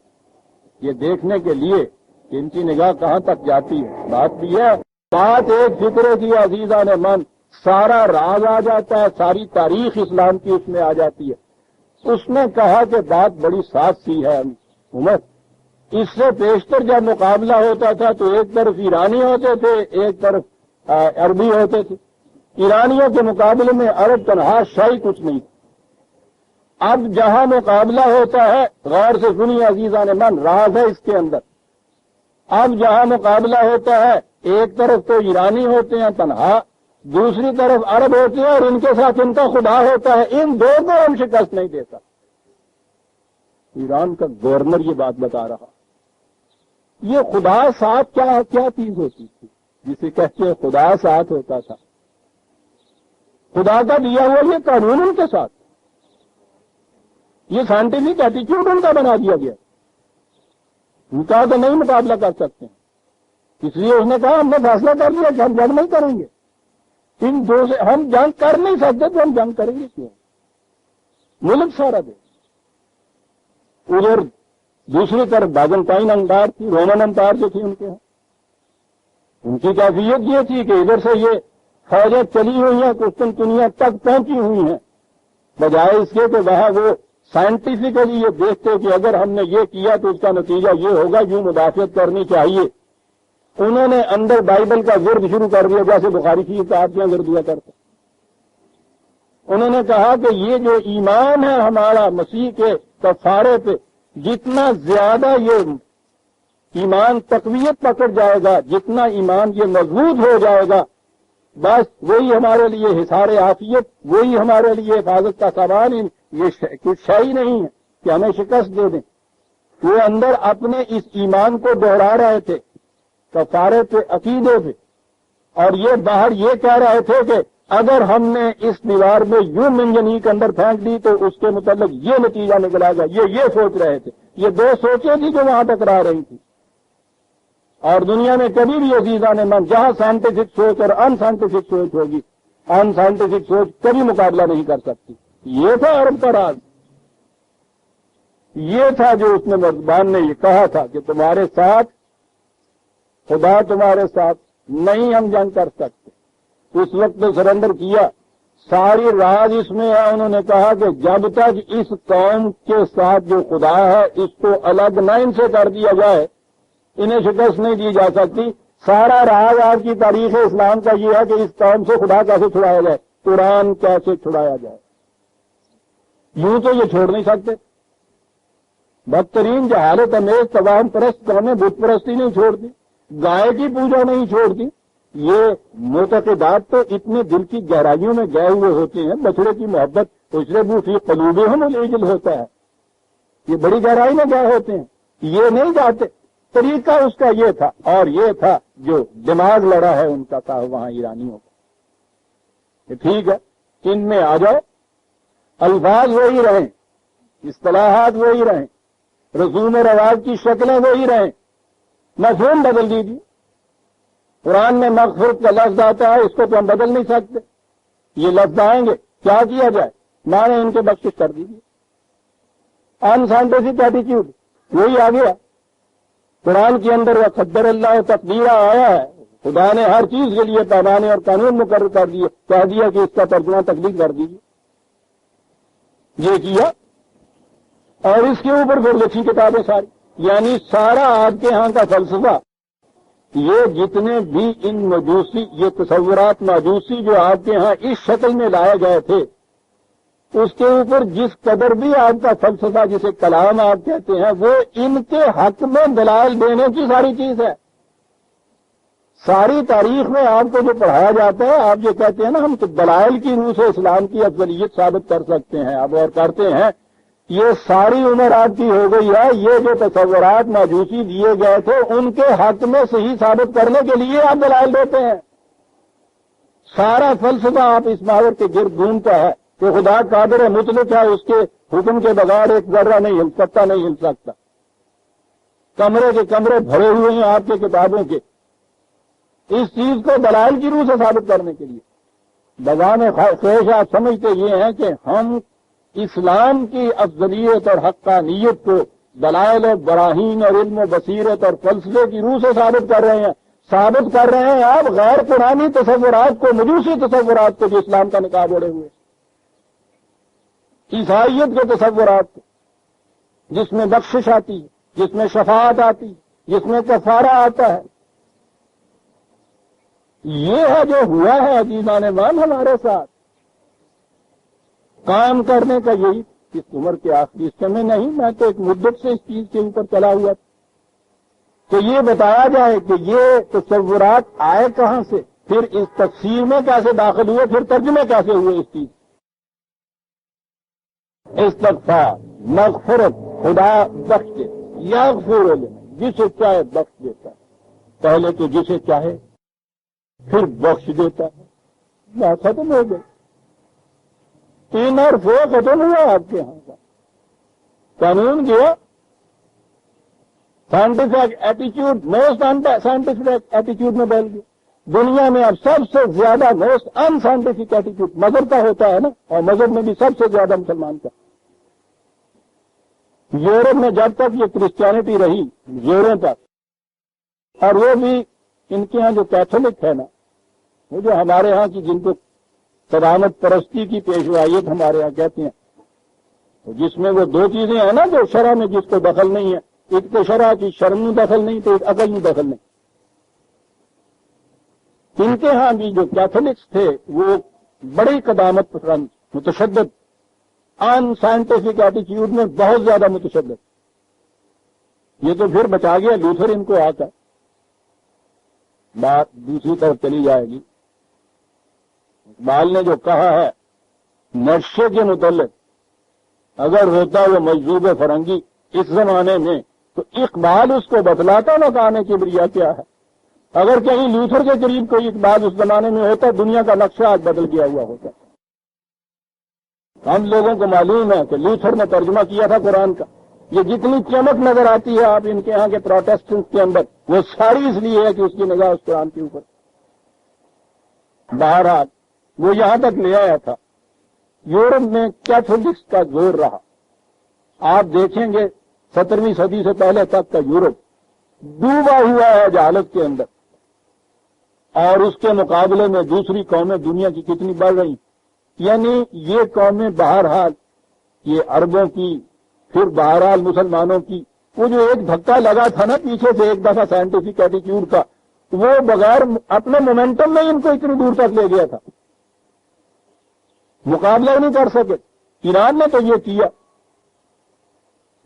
یہ دیکھنے کے لیے کہ ان کی نگاہ کہاں تک جاتی ہے. بات بھی ہے، بات ایک فکرے کی عزیزان من، سارا راز آ جاتا ہے، ساری تاریخ اسلام کی اس میں آ جاتی ہے. اس نے کہا کہ بات بڑی صاف سی ہے عمر. اس سے بیشتر جب مقابلہ ہوتا تھا تو ایک طرف ایرانی ہوتے تھے، ایک طرف عربی ہوتے تھے. ایرانیوں کے مقابلے میں عرب تنہا شاہی کچھ نہیں. اب جہاں مقابلہ ہوتا ہے، غور سے سنیے عزیزان من، راز ہے اس کے اندر. اب جہاں مقابلہ ہوتا ہے ایک طرف تو ایرانی ہوتے ہیں تنہا، دوسری طرف عرب ہوتے ہیں اور ان کے ساتھ ان کا خدا ہوتا ہے، ان دو کو ہم شکست نہیں دے سکتے۔ ایران کا گورنر یہ بات بتا رہا، یہ خدا ساتھ کیا چیز ہوتی تھی جسے کہتے ہیں خدا ساتھ ہوتا تھا؟ خدا کا دیا ہوا یہ قانون ان کے ساتھ، یہ سائنٹیفک ایٹیچیوڈ ان کا بنا دیا گیا، ان کا تو نہیں مقابلہ کر سکتے، اس لیے اس نے کہا ہم نے فیصلہ کر لیا کہ ہم جنگ نہیں کریں گے، ان دو سے ہم جنگ کر نہیں سکتے تو ہم جنگ کریں گے کیوں؟ ملک سارا دے۔ ادھر دوسری طرف بازنطائن امپائر تھی، رومن امپائر جو تھی ان کے ہاں، ان کی کیفیت یہ تھی کہ ادھر سے یہ فوجیں چلی ہوئی ہیں قسطنطنیہ تک پہنچی ہوئی ہیں، بجائے اس کے کہ وہاں وہ سائنٹیفکلی یہ دیکھتے کہ اگر ہم نے یہ کیا تو اس کا نتیجہ یہ ہوگا، یوں مدافعت کرنی چاہیے۔ انہوں نے اندر بائبل کا ورد شروع کر دیا، جیسے بخاری شریف کا آپ یہاں ورد دیا کرتے۔ انہوں نے کہا کہ یہ جو ایمان ہے ہمارا مسیح کے کفارے پہ، جتنا زیادہ یہ ایمان تقویت پکڑ جائے گا، جتنا ایمان یہ مضبوط ہو جائے گا، بس وہی ہمارے لیے حصار عافیت، وہی ہمارے لیے حفاظت کا سامان، یہ کچھ شے ہی نہیں ہے کہ ہمیں شکست دے دیں۔ وہ اندر اپنے اس ایمان کو دوہرا رہے تھے کفارے پہ، عقیدے پہ، اور یہ باہر یہ کہہ رہے تھے کہ اگر ہم نے اس دیوار میں یوں منجنیق اندر پھینک دی تو اس کے متعلق یہ نتیجہ نکلا گا، یہ سوچ رہے تھے۔ یہ دو سوچیں تھی جو وہاں ٹکرا رہی تھی، اور دنیا میں کبھی بھی عزیزان من جہاں سائنٹیفک سوچ اور ان سائنٹیفک سوچ ہوگی، ان سائنٹیفک سوچ کبھی مقابلہ نہیں کر سکتی۔ یہ تھا عرب کا راز، یہ تھا جو اس نے مرزبان نے یہ کہا تھا کہ تمہارے ساتھ خدا، تمہارے ساتھ نہیں ہم جنگ کر سکتے۔ اس وقت سرنڈر کیا، ساری راز اس میں ہے۔ انہوں نے کہا کہ جب تک اس قوم کے ساتھ جو خدا ہے اس کو الگ نہ ان سے کر دیا جائے، انہیں شکست نہیں دی جا سکتی۔ سارا راز آپ کی تاریخ اسلام کا یہ ہے کہ اس قوم سے خدا کیسے چھڑایا جائے، قرآن کیسے چھڑایا جائے۔ یوں تو یہ چھوڑ نہیں سکتے۔ بدترین جہالت امیز تباہم پرست قومیں بت پرستی نہیں چھوڑتی، گائے کی پوجا نہیں چھوڑتی۔ یہ معتقدات تو اتنے دل کی گہرائیوں میں گئے ہوئے ہوتے ہیں، بچڑے کی محبت اشربوا فی قلوبہم العجل ہوتا ہے، یہ بڑی گہرائی میں گئے ہوتے ہیں، یہ نہیں جاتے۔ طریقہ اس کا یہ تھا، اور یہ تھا جو دماغ لڑا ہے ان کا تھا وہاں ایرانیوں کا کہ ٹھیک ہے ان میں آ جاؤ، الفاظ وہی رہیں، اصطلاحات وہی رہیں، رسوم و رواج کی شکلیں وہی رہیں، مفہوم بدل دیجیے۔ قرآن میں مغفرت کا لفظ آتا ہے، اس کو تو ہم بدل نہیں سکتے، یہ لفظ آئیں گے، کیا کیا جائے؟ مانے ان کے بخشش کر دیجیے۔ ان سائنٹیفک ایٹیچیوڈ وہی آ گیا۔ قرآن کے اندر وہ قدر اللہ تقدیرہ آیا ہے، خدا نے ہر چیز کے لیے پیمانے اور قانون مقرر کر دیے، کہہ دیا کہ اس کا ترجمہ تقدیر کر دیجیے، یہ کیا۔ اور اس کے اوپر پھر لکھی کتابیں ساری، یعنی سارا آپ کے ہاں کا فلسفہ، یہ جتنے بھی ان مجوسی یہ تصورات مجوسی جو آپ کے ہاں اس شکل میں لائے گئے تھے، اس کے اوپر جس قدر بھی آپ کا فلسفہ جسے کلام آپ کہتے ہیں، وہ ان کے حق میں دلائل دینے کی ساری چیز ہے۔ ساری تاریخ میں آپ کو جو پڑھایا جاتا ہے، آپ جو کہتے ہیں نا ہم دلائل کی روح سے اسلام کی افضلیت ثابت کر سکتے ہیں اب اور کرتے ہیں، یہ ساری عمر آپ کی ہو گئی ہے۔ یہ جو تصورات ماجوسی دیے گئے تھے ان کے حق میں صحیح ثابت کرنے کے لیے آپ دلائل دیتے ہیں۔ سارا فلسفہ آپ اس محور کے گرد گھومتا ہے کہ خدا قادر مطلق ہے، اس کے حکم کے بغیر ایک ذرہ نہیں ہل سکتا، نہیں ہل سکتا۔ کمرے کے کمرے بھرے ہوئے ہیں آپ کے کتابوں کے، اس چیز کو دلائل کی روح سے ثابت کرنے کے لیے۔ بغام خواہش آپ سمجھتے یہ ہیں کہ ہم اسلام کی افضلیت اور حقانیت کو دلائل و براہین اور علم و بصیرت اور فلسفے کی روح سے ثابت کر رہے ہیں۔ ثابت کر رہے ہیں آپ غیر قرآنی تصورات کو، مجوسی تصورات کو جو اسلام کا نقاب اوڑے ہوئے، عیسائیت کے تصورات کو جس میں بخشش آتی ہے، جس میں شفاعت آتی ہے، جس میں کفارہ آتا ہے۔ یہ ہے جو ہوا ہے عزیزان مان ہمارے ساتھ۔ کام کرنے کا یہی اس عمر کے آخری حصے میں نہیں، میں تو ایک مدت سے اس چیز کے اوپر چلا ہوا تھا کہ یہ بتایا جائے کہ یہ تصورات آئے کہاں سے، پھر اس تفسیر میں کیسے داخل ہوئے، پھر ترجمے کیسے ہوئے اس چیز۔ استغفار، مغفرت، خدا بخش دے، یغفر لمن، جسے چاہے بخش دیتا ہے، پہلے تو جسے چاہے پھر بخش دیتا ہے، بات ختم ہو گئی۔ 3 اور 4 ختم ہوا آپ کے یہاں کا قانون گیا۔ سائنٹیفک ایٹیچیوڈ، موسٹ سائنٹیفک ایٹیچیوڈ میں بدل گیا۔ دنیا میں اب سب سے زیادہ موسٹ ان سائنٹیفک ایٹیچیوڈ مذہب کا ہوتا ہے نا، اور مذہب میں بھی سب سے زیادہ مسلمان کا۔ یورپ میں جب تک یہ کرسچینٹی رہی زوروں تک، اور وہ بھی ان کے ہاں جو کیتھولک ہے نا، وہ جو ہمارے ہاں کی جن کو قدامت پرستی کی پیشوائیت ہمارے ہاں کہتے ہیں، تو جس میں وہ 2 چیزیں ہیں نا جو شرع میں جس کو دخل نہیں ہے، ایک تو شرع کی شرم میں دخل نہیں، تو ایک عقل میں دخل نہیں۔ ان کے ہاں بھی جو کیتھولکس تھے وہ بڑی قدامت پسند، متشدد، ان سائنٹیفک ایٹیچیوڈ میں بہت زیادہ متشدد۔ یہ تو پھر بچا گیا لوتھر ان کو آ کر، بات دوسری طرف چلی جائے گی۔ اقبال نے جو کہا ہے نشے کے متعلق، اگر ہوتا وہ مجذوب فرنگی اس زمانے میں، تو اقبال اس کو بتلاتا مکان کبریا کیا ہے۔ اگر کہیں لوتھر کے قریب کوئی اقبال اس زمانے میں ہوتا، دنیا کا نقشہ آج بدل گیا ہوا ہوتا۔ ہم لوگوں کو معلوم ہے کہ لوتھر نے ترجمہ کیا تھا قرآن کا۔ یہ جتنی چمک نظر آتی ہے آپ ان کے ہاں کے پروٹیسٹنٹ کے اندر، وہ ساری اس لیے ہے کہ اس کی نگاہ اس قرآن کے اوپر۔ بہرحال وہ یہاں تک لے آیا تھا۔ یورپ میں کیتھولکس کا زور رہا۔ آپ دیکھیں گے 17ویں صدی سے پہلے تک کا یورپ ڈوبا ہوا ہے جہالت کے اندر، اور اس کے مقابلے میں دوسری قومیں دنیا کی کتنی بڑھ رہی، یعنی یہ قومیں بہرحال یہ عربوں کی، پھر بہرحال مسلمانوں کی، وہ جو ایک دھکا لگا تھا نا پیچھے سے ایک دفعہ سائنٹیفک ایٹیچیوڈ کا، وہ بغیر اپنے مومنٹم میں ان کو اتنی دور تک لے گیا تھا، مقابلہ نہیں کر سکے۔ ایران نے تو یہ کیا،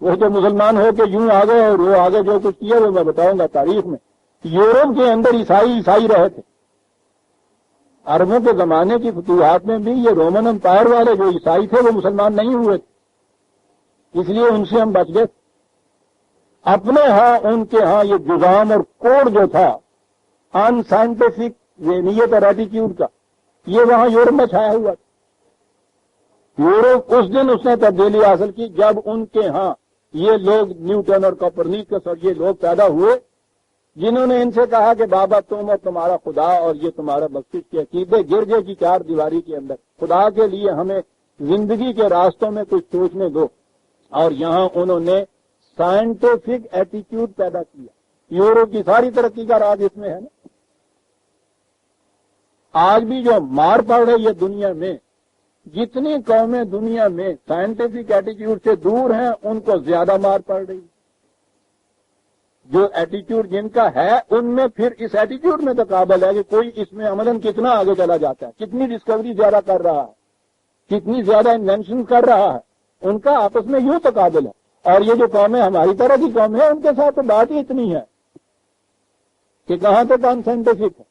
وہ تو مسلمان ہو کے یوں آ گئے، اور وہ آگے جو کچھ کیا وہ میں بتاؤں گا تاریخ میں۔ یورپ کے اندر عیسائی رہے تھے۔ عربوں کے زمانے کی فتوحات میں بھی یہ رومن امپائر والے جو عیسائی تھے وہ مسلمان نہیں ہوئے تھے، اس لیے ان سے ہم بچ گئے۔ اپنے ہاں ان کے ہاں یہ جزام اور کوڈ جو تھا ان سائنٹیفک ذہنیت اور ایٹیچیوڈ کا، یہ وہاں یورپ میں چھایا ہوا تھا۔ یورپ اس دن اس نے تبدیلی حاصل کی جب ان کے ہاں یہ لوگ نیوٹن اور کوپرنیکس اور یہ لوگ پیدا ہوئے، جنہوں نے ان سے کہا کہ بابا تم اور تمہارا خدا اور یہ تمہارا بخشش کے عقیدے گر گئے کی 4 دیواری کے اندر، خدا کے لیے ہمیں زندگی کے راستوں میں کچھ سوچنے دو۔ اور یہاں انہوں نے سائنٹیفک ایٹیچیوڈ پیدا کیا۔ یورپ کی ساری ترقی کا راز اس میں ہے نا۔ آج بھی جو مار پڑ رہی ہے دنیا میں، جتنی قومیں دنیا میں سائنٹیفک ایٹیچیوڈ سے دور ہیں ان کو زیادہ مار پڑ رہی ہے۔ جو ایٹیچیوڈ جن کا ہے ان میں پھر اس ایٹیچیوڈ میں تقابل ہے کہ کوئی اس میں عملاً کتنا آگے چلا جاتا ہے، کتنی ڈسکوری زیادہ کر رہا ہے، کتنی زیادہ انوینشن کر رہا ہے، ان کا آپس میں یوں تقابل ہے۔ اور یہ جو قومیں ہماری طرح کی قومیں ہیں ان کے ساتھ تو بات ہی اتنی ہے کہ کہاں تک ان سائنٹیفک ہے۔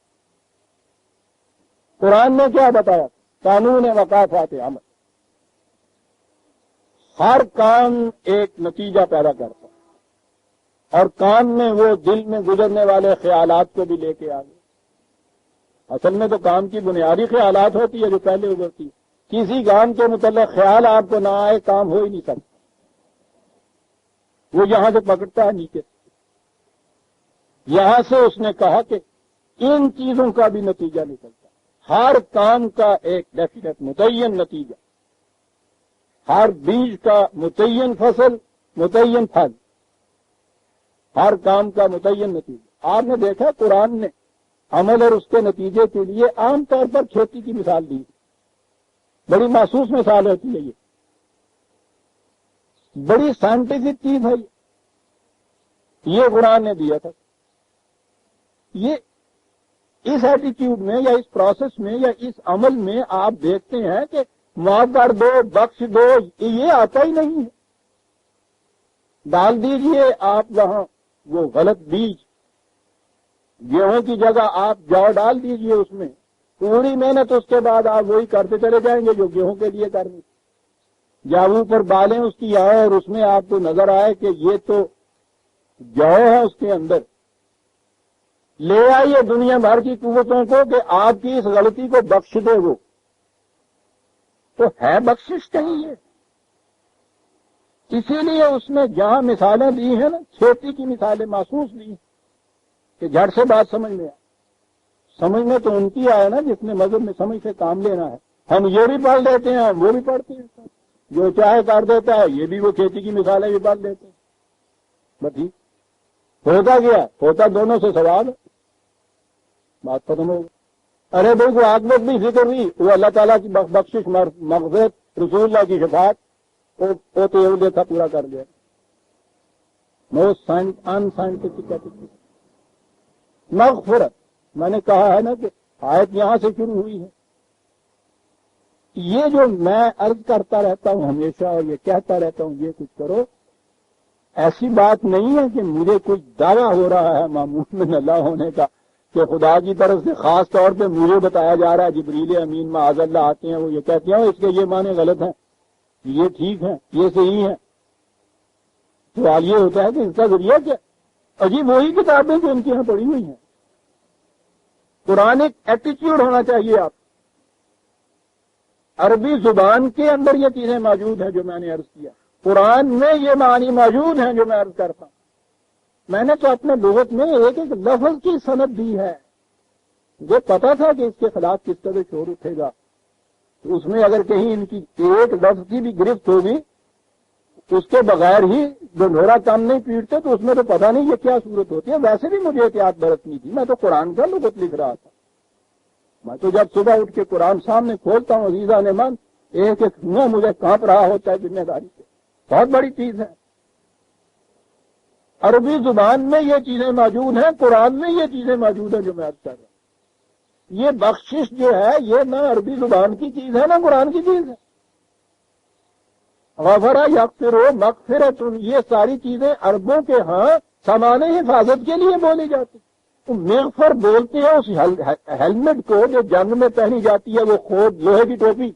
قرآن نے کیا بتایا؟ قانون وقافات عمل، ہر کام ایک نتیجہ پیدا کرتا ہے، اور کام میں وہ دل میں گزرنے والے خیالات کو بھی لے کے آ گئے۔ اصل میں تو کام کی بنیادی خیالات ہوتی ہے جو پہلے ابھرتی ہے۔ کسی کام کے متعلق خیال آپ کو نہ آئے کام ہو ہی نہیں سکتا، وہ یہاں سے پکڑتا ہے نیچے۔ یہاں سے اس نے کہا کہ ان چیزوں کا بھی نتیجہ نکلتا ہے، ہر کام کا ایک ڈیفینیٹ متعین نتیجہ، ہر بیج کا متعین فصل، متعین پھل، ہر کام کا متعین نتیجہ۔ آپ نے دیکھا قرآن نے عمل اور اس کے نتیجے کے لیے عام طور پر کھیتی کی مثال دی، بڑی محسوس مثال ہوتی ہے، یہ بڑی سائنٹیفک چیز ہے، یہ قرآن نے دیا تھا۔ یہ اس ایٹیٹیوڈ میں یا اس پروسیس میں یا اس عمل میں آپ دیکھتے ہیں کہ معاف کر دو، بخش دو، یہ آتا ہی نہیں ہے۔ ڈال دیجئے آپ وہاں وہ غلط بیج، گیہوں کی جگہ آپ جو ڈال دیجئے اس میں، پوری محنت اس کے بعد آپ وہی کرتے چلے جائیں گے جو گیہوں کے لیے کرنی، یا اوپر بالیں اس کی آئے اور اس میں آپ کو نظر آئے کہ یہ تو جو ہے اس کے اندر، لے آئیے دنیا بھر کی قوتوں کو کہ آپ کی اس غلطی کو بخش دے، وہ تو ہے بخشش کہیں یہ؟ اسی لیے اس نے جہاں مثالیں دی ہیں نا، کھیتی کی مثالیں محسوس دی کہ جھٹ سے بات سمجھ میں آئے۔ سمجھ میں تو ان کی آئے نا جس نے مذہب میں سمجھ سے کام لینا ہے۔ ہم یہ بھی پڑھ لیتے ہیں، ہم وہ بھی پڑھتے ہیں، جو چاہے کر دیتا ہے، یہ بھی وہ کھیتی کی مثالیں بھی پڑھ لیتے ہیں، بس ٹھیک ہوتا گیا، ہوتا دونوں سے سوال ہے، بات ختم ہو گئی۔ ارے بھائی کو عاقبت بھی ذکر ہوئی، وہ اللہ تعالیٰ کی بخشش، مغفرت، رسول اللہ کی شفاعت، وہ تو یہ تھا پورا کر دیا۔ موسٹ ان سائنٹیفک ایٹیٹیوڈ مغفرت، میں نے کہا ہے نا کہ آیت یہاں سے شروع ہوئی ہے۔ یہ جو میں عرض کرتا رہتا ہوں ہمیشہ اور یہ کہتا رہتا ہوں یہ کچھ کرو، ایسی بات نہیں ہے کہ مجھے کچھ دعویٰ ہو رہا ہے معمول میں اللہ ہونے کا، کہ خدا کی طرف سے خاص طور پہ مجھے بتایا جا رہا ہے، جبریل امین معاذ اللہ آتے ہیں، وہ یہ کہتے ہیں اس کے یہ معنی غلط ہیں، یہ ٹھیک ہیں، یہ صحیح ہیں۔ سوال یہ ہوتا ہے کہ اس کا ذریعہ کیا؟ عجیب وہی کتابیں جو ان کی یہاں پڑھی ہوئی ہیں۔ قرآن ایک ایٹیٹیوڈ ہونا چاہیے آپ، عربی زبان کے اندر یہ چیزیں موجود ہیں جو میں نے عرض کیا، قرآن میں یہ معنی موجود ہیں جو میں عرض کرتا ہوں۔ میں نے تو اپنے لغت میں ایک ایک لفظ کی سند دی ہے، مجھے پتا تھا کہ اس کے خلاف کس طرح شور اٹھے گا، تو اس میں اگر کہیں ان کی ایک لفظ کی بھی گرفت ہوگی، اس کے بغیر ہی ڈنڈورا کم نہیں پیٹتے، تو اس میں تو پتہ نہیں یہ کیا صورت ہوتی ہے۔ ویسے بھی مجھے احتیاط برتنی تھی، میں تو قرآن کا لغت لکھ رہا تھا۔ میں تو جب صبح اٹھ کے قرآن سامنے کھولتا ہوں عزیزہ نعمان، ایک ایک منہ مجھے کانپ رہا ہوتا ہے ذمہ داری سے، بہت بڑی چیز ہے۔ عربی زبان میں یہ چیزیں موجود ہیں، قرآن میں یہ چیزیں موجود ہیں جو میں عرض کر رہا ہوں۔ یہ بخشش جو ہے یہ نہ عربی زبان کی چیز ہے نہ قرآن کی چیز ہے۔ غفرہ یغفر مغفرۃ، یہ ساری چیزیں عربوں کے ہاں سامان حفاظت کے لیے بولی جاتی۔ تو مغفر بولتے ہیں اس ہیلمٹ کو جو جنگ میں پہنی جاتی ہے، وہ خود لوہے کی ٹوپی،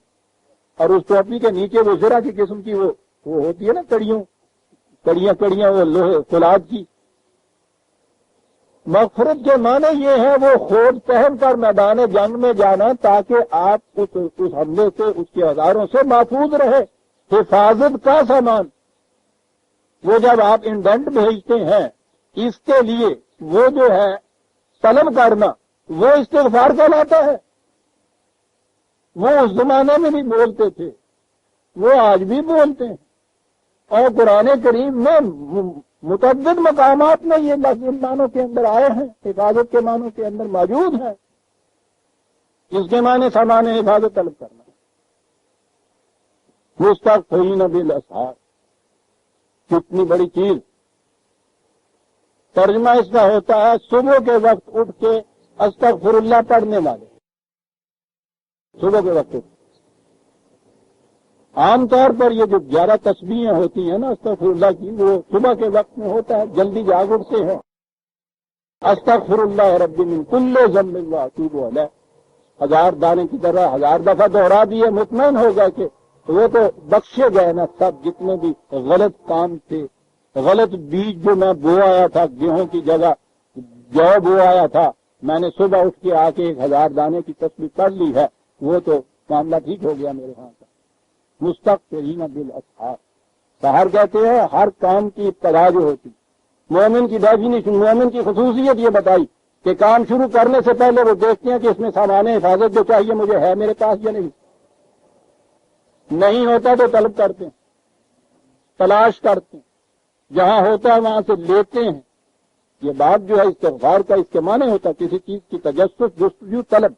اور اس ٹوپی کے نیچے وہ زرہ کی قسم کی وہ ہوتی ہے نا کڑیاں وہ لوہے فولاد کی۔ مغفرت کے معنی یہ ہے وہ خود پہن کر میدان جنگ میں جانا تاکہ آپ اس حملے سے، اس کے ہزاروں سے محفوظ رہے، حفاظت کا سامان۔ وہ جب آپ انڈنٹ بھیجتے ہیں اس کے لیے، وہ جو ہے طلب کرنا، وہ استغفار کہلاتا ہے۔ وہ اس زمانے میں بھی بولتے تھے، وہ آج بھی بولتے ہیں، اور قرآن کریم میں متعدد مقامات میں یہ لفظ ان معنوں کے اندر آئے ہیں، حفاظت کے معنوں کے اندر موجود ہیں۔ اس کے معنی سامان حفاظت طلب کرنا۔ مستغفرین بالاسحار، کتنی بڑی چیز۔ ترجمہ اس کا ہوتا ہے صبح کے وقت اٹھ کے استغفر اللہ پڑھنے والے، صبح کے وقت اٹھ۔ عام طور پر یہ جو 11 تسبیحیں ہوتی ہیں نا استغفر اللہ کی، وہ صبح کے وقت میں ہوتا ہے، جلدی جاگ اٹھتے ہیں۔ استغفر اللہ رب من کل ذنب واتوب الیہ، 1000 دانے کی طرح 1000 دفعہ دوہرا دیے، مطمئن ہوگا کہ وہ تو بخشے گئے نا سب جتنے بھی غلط کام تھے، غلط بیج جو میں بو آیا تھا، گیہوں کی جگہ جو بو آیا تھا، میں نے صبح اٹھ کے آ کے 1000 دانے کی تسبیح پڑھ لی ہے، وہ تو معاملہ ٹھیک ہو گیا میرے ہاں کا۔ مستغفرین بالاسحار، سحر کہتے ہیں ہر کام کی ابتدا جو ہوتی۔ مومن کی ڈیفینیشن، مومن کی خصوصیت یہ بتائی کہ کام شروع کرنے سے پہلے وہ دیکھتے ہیں کہ اس میں سامان حفاظت جو چاہیے مجھے ہے میرے پاس یا نہیں ہوتا تو طلب کرتے ہیں، تلاش کرتے ہیں، جہاں ہوتا ہے وہاں سے لیتے ہیں۔ یہ بات جو ہے استغفار کا اس کے معنی ہوتا ہے کسی چیز کی تجسس، جستجو، طلب۔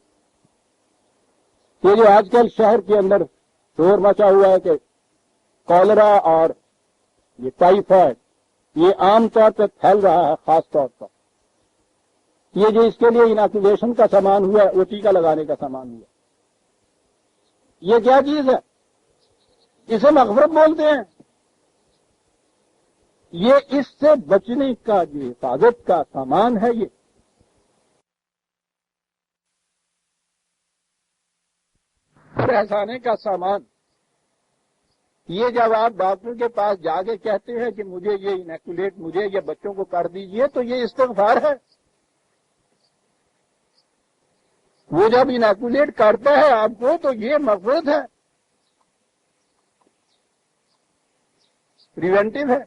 یہ جو آج کل شہر کے اندر شور مچا ہوا ہے کہ کالرا اور یہ ٹائیفائڈ یہ عام طور پہ پھیل رہا ہے، خاص طور پر یہ جو اس کے لیے اناکولیشن کا سامان ہوا ہے، وہ ٹیکہ لگانے کا سامان ہوا، یہ کیا چیز ہے؟ اسے مغفرت بولتے ہیں۔ یہ اس سے بچنے کا جو حفاظت کا سامان ہے، یہ پہچانے کا سامان، یہ جب آپ ڈاکٹر کے پاس جا کے کہتے ہیں کہ مجھے یہ انیکولیٹ، مجھے یہ بچوں کو کر دیجئے، تو یہ استغفار ہے۔ وہ جب انیکولیٹ کرتا ہے آپ کو تو یہ مغفرت ہے، پریونٹیو ہے۔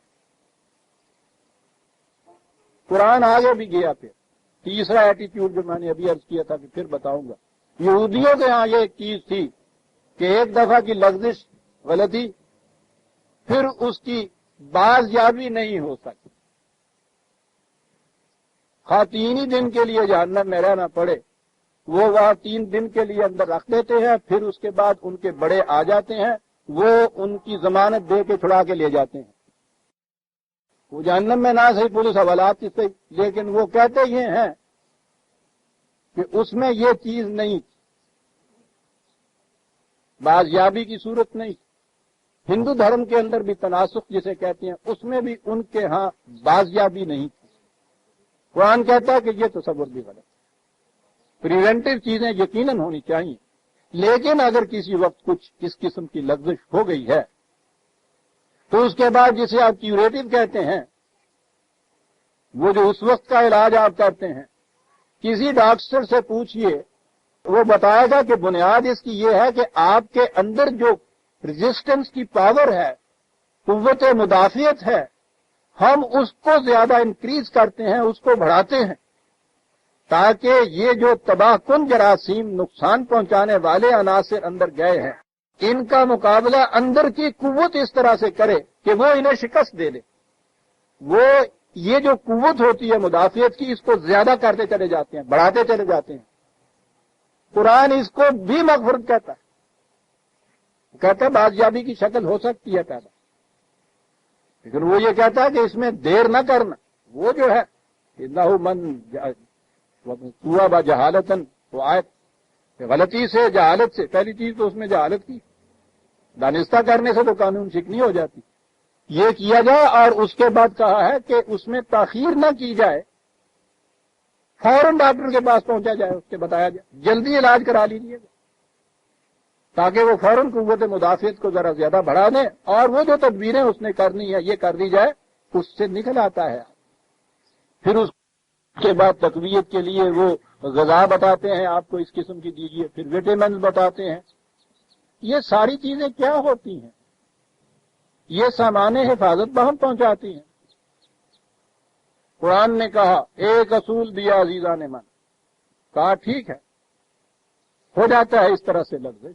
قرآن آگے بھی گیا۔ پھر تیسرا ایٹیٹیوڈ جو میں نے ابھی عرض کیا تھا کہ پھر بتاؤں گا، یہودیوں کے ہاں یہ ایک چیز تھی کہ ایک دفعہ کی لغزش غلطی پھر اس کی بازیابی نہیں ہو سکتی، خواہ 3 ہی دن کے لیے جہنم میں رہنا پڑے، وہ وہاں 3 دن کے لیے اندر رکھ دیتے ہیں، پھر اس کے بعد ان کے بڑے آ جاتے ہیں، وہ ان کی ضمانت دے کے چھڑا کے لے جاتے ہیں۔ وہ جہنم میں نہ صحیح پولیس حوالات سے، لیکن وہ کہتے یہ ہیں کہ اس میں یہ چیز نہیں، بازیابی کی صورت نہیں۔ ہندو دھرم کے اندر بھی تناسخ جسے کہتے ہیں، اس میں بھی ان کے ہاں بازیابی نہیں تھی۔ قرآن کہتا ہے کہ یہ تصور بھی غلط ہے۔ پریونٹیو چیزیں یقیناً ہونی چاہیے، لیکن اگر کسی وقت کچھ اس قسم کی لغزش ہو گئی ہے تو اس کے بعد جسے آپ کیوریٹو کہتے ہیں، وہ جو اس وقت کا علاج آپ کرتے ہیں، کسی ڈاکٹر سے پوچھئے، وہ بتائے گا کہ بنیاد اس کی یہ ہے کہ آپ کے اندر جو ریزسٹنس کی پاور ہے، قوت مدافعت ہے، ہم اس کو زیادہ انکریز کرتے ہیں، اس کو بڑھاتے ہیں، تاکہ یہ جو تباہ کن جراثیم، نقصان پہنچانے والے عناصر اندر گئے ہیں، ان کا مقابلہ اندر کی قوت اس طرح سے کرے کہ وہ انہیں شکست دے دے۔ وہ یہ جو قوت ہوتی ہے مدافعت کی، اس کو زیادہ کرتے چلے جاتے ہیں، بڑھاتے چلے جاتے ہیں۔ قرآن اس کو بھی مغفرت کہتا ہے، کہتا ہے بازیابی کی شکل ہو سکتی ہے پیدا، لیکن وہ یہ کہتا ہے کہ اس میں دیر نہ کرنا۔ وہ جو ہے انہ من ہوا با جہالتن، وہ آیت غلطی سے، جہالت سے، پہلی چیز تو اس میں جہالت کی، دانستہ کرنے سے تو قانون شکنی ہو جاتی، یہ کیا جائے۔ اور اس کے بعد کہا ہے کہ اس میں تاخیر نہ کی جائے، فوراً ڈاکٹر کے پاس پہنچا جائے، اس سے بتایا جائے، جلدی علاج کرا لیجیے گا، تاکہ وہ فوراً قوت مدافعت کو ذرا زیادہ بڑھا دیں، اور وہ جو تدبیریں اس نے کرنی ہے یہ کر دی جائے، اس سے نکل آتا ہے۔ پھر اس کے بعد تقویت کے لیے وہ غذا بتاتے ہیں، آپ کو اس قسم کی دیجیے، پھر وٹامنز بتاتے ہیں۔ یہ ساری چیزیں کیا ہوتی ہیں؟ یہ سامان حفاظت بہم پہنچاتی ہیں۔ قرآن نے کہا ایک اصول دیا عزیزان من، کہا ٹھیک ہے، ہو جاتا ہے اس طرح سے لفظ،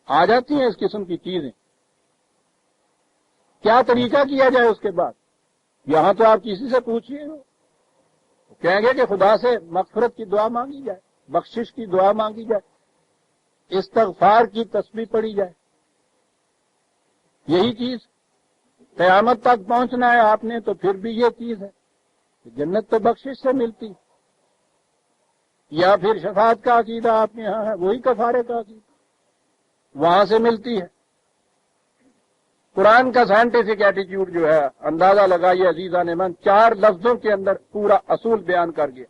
آ جاتی ہیں اس قسم کی چیزیں، کیا طریقہ کیا جائے اس کے بعد؟ یہاں تو آپ کسی سے پوچھئے، کہیں گے کہ خدا سے مغفرت کی دعا مانگی جائے، بخشش کی دعا مانگی جائے، استغفار کی تسبیح پڑھی جائے، یہی چیز۔ قیامت تک پہنچنا ہے آپ نے تو پھر بھی یہ چیز ہے، جنت تو بخشش سے ملتی، یا پھر شفاعت کا عقیدہ آپ کے یہاں ہے، وہی کفارے کا عقیدہ وہاں سے ملتی ہے۔ قرآن کا سائنٹیفک ایٹیٹیوڈ جو ہے، اندازہ لگائیے عزیزان من، 4 لفظوں کے اندر پورا اصول بیان کر گیا۔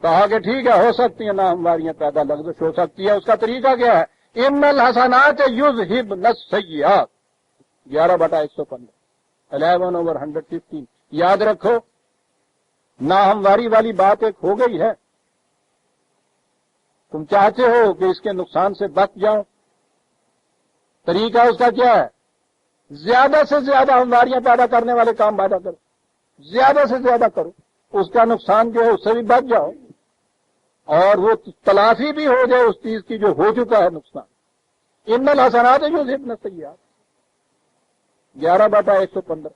کہا کہ ٹھیک ہے، ہو سکتی ہیں ناہمواریاں پیدا، لغزش ہو سکتی ہے، اس کا طریقہ کیا ہے؟ ان الحسنات یذہبن السیئات، 11/115، 11/115۔ یاد رکھو، ناہمواری والی بات ایک ہو گئی ہے، تم چاہتے ہو کہ اس کے نقصان سے بچ جاؤ، طریقہ اس کا کیا ہے؟ زیادہ سے زیادہ ہمواریاں پیدا کرنے والے کام پیدا کرو، زیادہ سے زیادہ کرو، اس کا نقصان جو ہے اس سے بھی بچ جاؤ، اور وہ تلافی بھی ہو جائے اس چیز کی جو ہو چکا ہے نقصان۔ ان الحسنات یذہبن السیئات، 11/115۔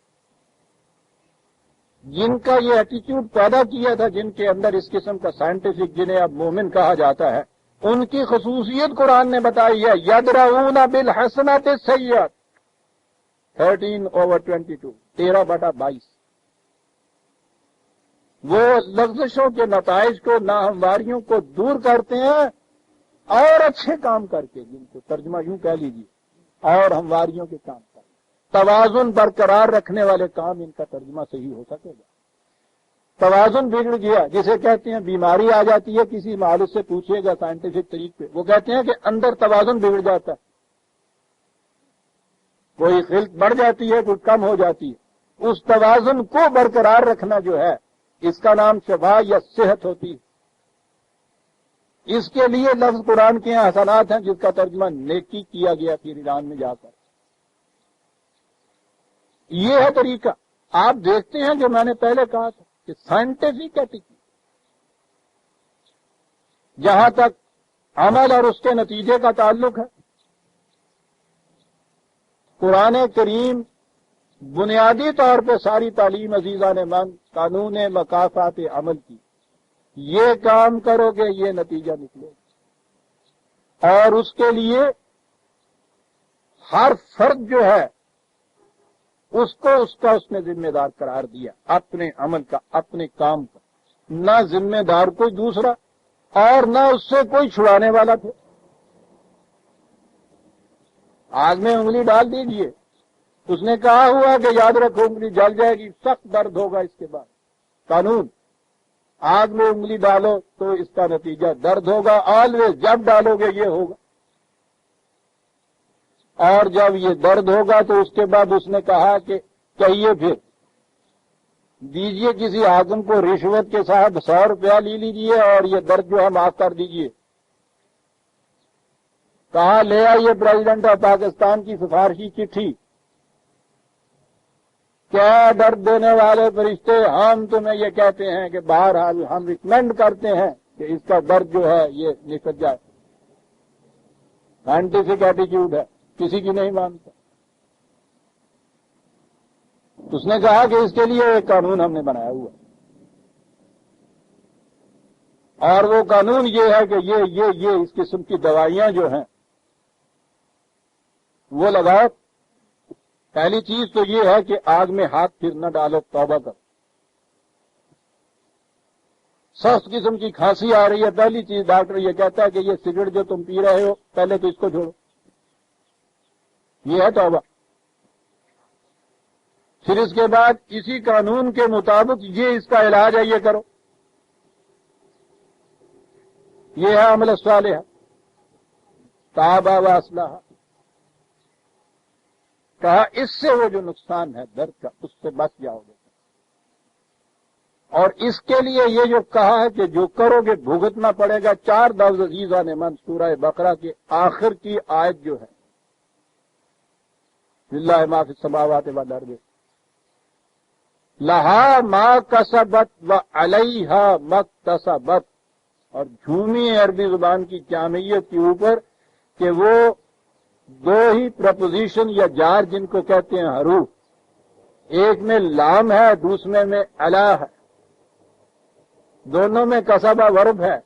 جن کا یہ ایٹیٹیوڈ پیدا کیا تھا، جن کے اندر اس قسم کا سائنٹیفک، جنہیں اب مومن کہا جاتا ہے، ان کی خصوصیت قرآن نے بتائی ہے، یدرؤون بالحسنات السیئات، 13/22، 13/22۔ وہ لغزشوں کے نتائج کو، ناہمواریوں کو دور کرتے ہیں، اور اچھے کام کر کے، جن کو ترجمہ یوں کہہ لیجیے، اور ہمواریوں کے کام کر توازن برقرار رکھنے والے کام، ان کا ترجمہ صحیح ہو سکے گا۔ توازن بگڑ گیا، جسے کہتے ہیں بیماری آ جاتی ہے، کسی معالج سے پوچھیے گا سائنٹیفک طریقے پہ، وہ کہتے ہیں کہ اندر توازن بگڑ جاتا ہے، کوئی خلط بڑھ جاتی ہے، کوئی کم ہو جاتی ہے۔ اس توازن کو برقرار رکھنا جو ہے، اس کا نام شفا یا صحت ہوتی ہے۔ اس کے لیے لفظ قرآن کے یہاں حسنات ہیں، جس کا ترجمہ نیکی کیا گیا پھر ایران میں جا کر۔ یہ ہے طریقہ۔ آپ دیکھتے ہیں جو میں نے پہلے کہا تھا کہ سائنٹیفک ایٹیٹیوڈ، جہاں تک عمل اور اس کے نتیجے کا تعلق ہے، قرآن کریم بنیادی طور پہ ساری تعلیم عزیزان من قانون مکافات عمل کی، یہ کام کرو گے یہ نتیجہ نکلے گا، اور اس کے لیے ہر فرد جو ہے اس کو اس نے ذمہ دار قرار دیا، اپنے عمل کا، اپنے کام کا، نہ ذمہ دار کوئی دوسرا اور نہ اس سے کوئی چھڑانے والا تھے۔ آگ میں انگلی ڈال دیجئے، اس نے کہا ہوا کہ یاد رکھو انگلی جل جائے گی، سخت درد ہوگا اس کے بعد۔ قانون، آگ میں انگلی ڈالو تو اس کا نتیجہ درد ہوگا، آلویز جب ڈالو گے یہ ہوگا، اور جب یہ درد ہوگا تو اس کے بعد اس نے کہا کہ کہیے پھر دیجئے کسی حاکم کو رشوت کے ساتھ 100 روپیہ لے لیجئے اور یہ درد جو ہے معاف کر دیجئے۔ کہا لے آئیے پریزیڈنٹ آف پاکستان کی سفارشی چٹھی، کیا درد دینے والے فرشتے، ہم تمہیں یہ کہتے ہیں کہ بہرحال ہم ریکمینڈ کرتے ہیں کہ اس کا درد جو ہے یہ نکل جائے۔ سائنٹیفک ایٹیٹیوڈ ہے، کسی کی نہیں مانتا۔ اس نے کہا کہ اس کے لیے ایک قانون ہم نے بنایا ہوا، اور وہ قانون یہ ہے کہ یہ اس قسم کی دوائیاں جو ہیں وہ لگاؤ۔ پہلی چیز تو یہ ہے کہ آگ میں ہاتھ پھر نہ ڈالو، توبہ کرو۔ سخت قسم کی کھانسی آ رہی ہے، پہلی چیز ڈاکٹر یہ کہتا ہے کہ یہ سگریٹ جو تم پی رہے ہو پہلے تو اس کو چھوڑو، یہ ہے توبہ۔ پھر اس کے بعد اسی قانون کے مطابق یہ اس کا علاج ہے، یہ کرو، یہ ہے عمل صالح، تابا و اصلح۔ کہا اس سے وہ جو نقصان ہے درد کا، اس سے بچ جاؤ گے، اور اس کے لیے یہ جو کہا ہے کہ جو کرو گے بھگتنا پڑے گا۔ 4 لفظ عزیزان من سورہ بقرہ کے آخر کی آیت جو ہے، للہ ما فی السماوات والارض لہا ما کسبت وعلیہا ما اکتسبت، اور جھومی عربی زبان کی جامعیت کے اوپر کہ وہ 2 ہی پرپوزیشن یا جار جن کو کہتے ہیں حروف، ایک میں لام ہے دوسرے میں علا ہے، دونوں میں کسبہ ورب ہے۔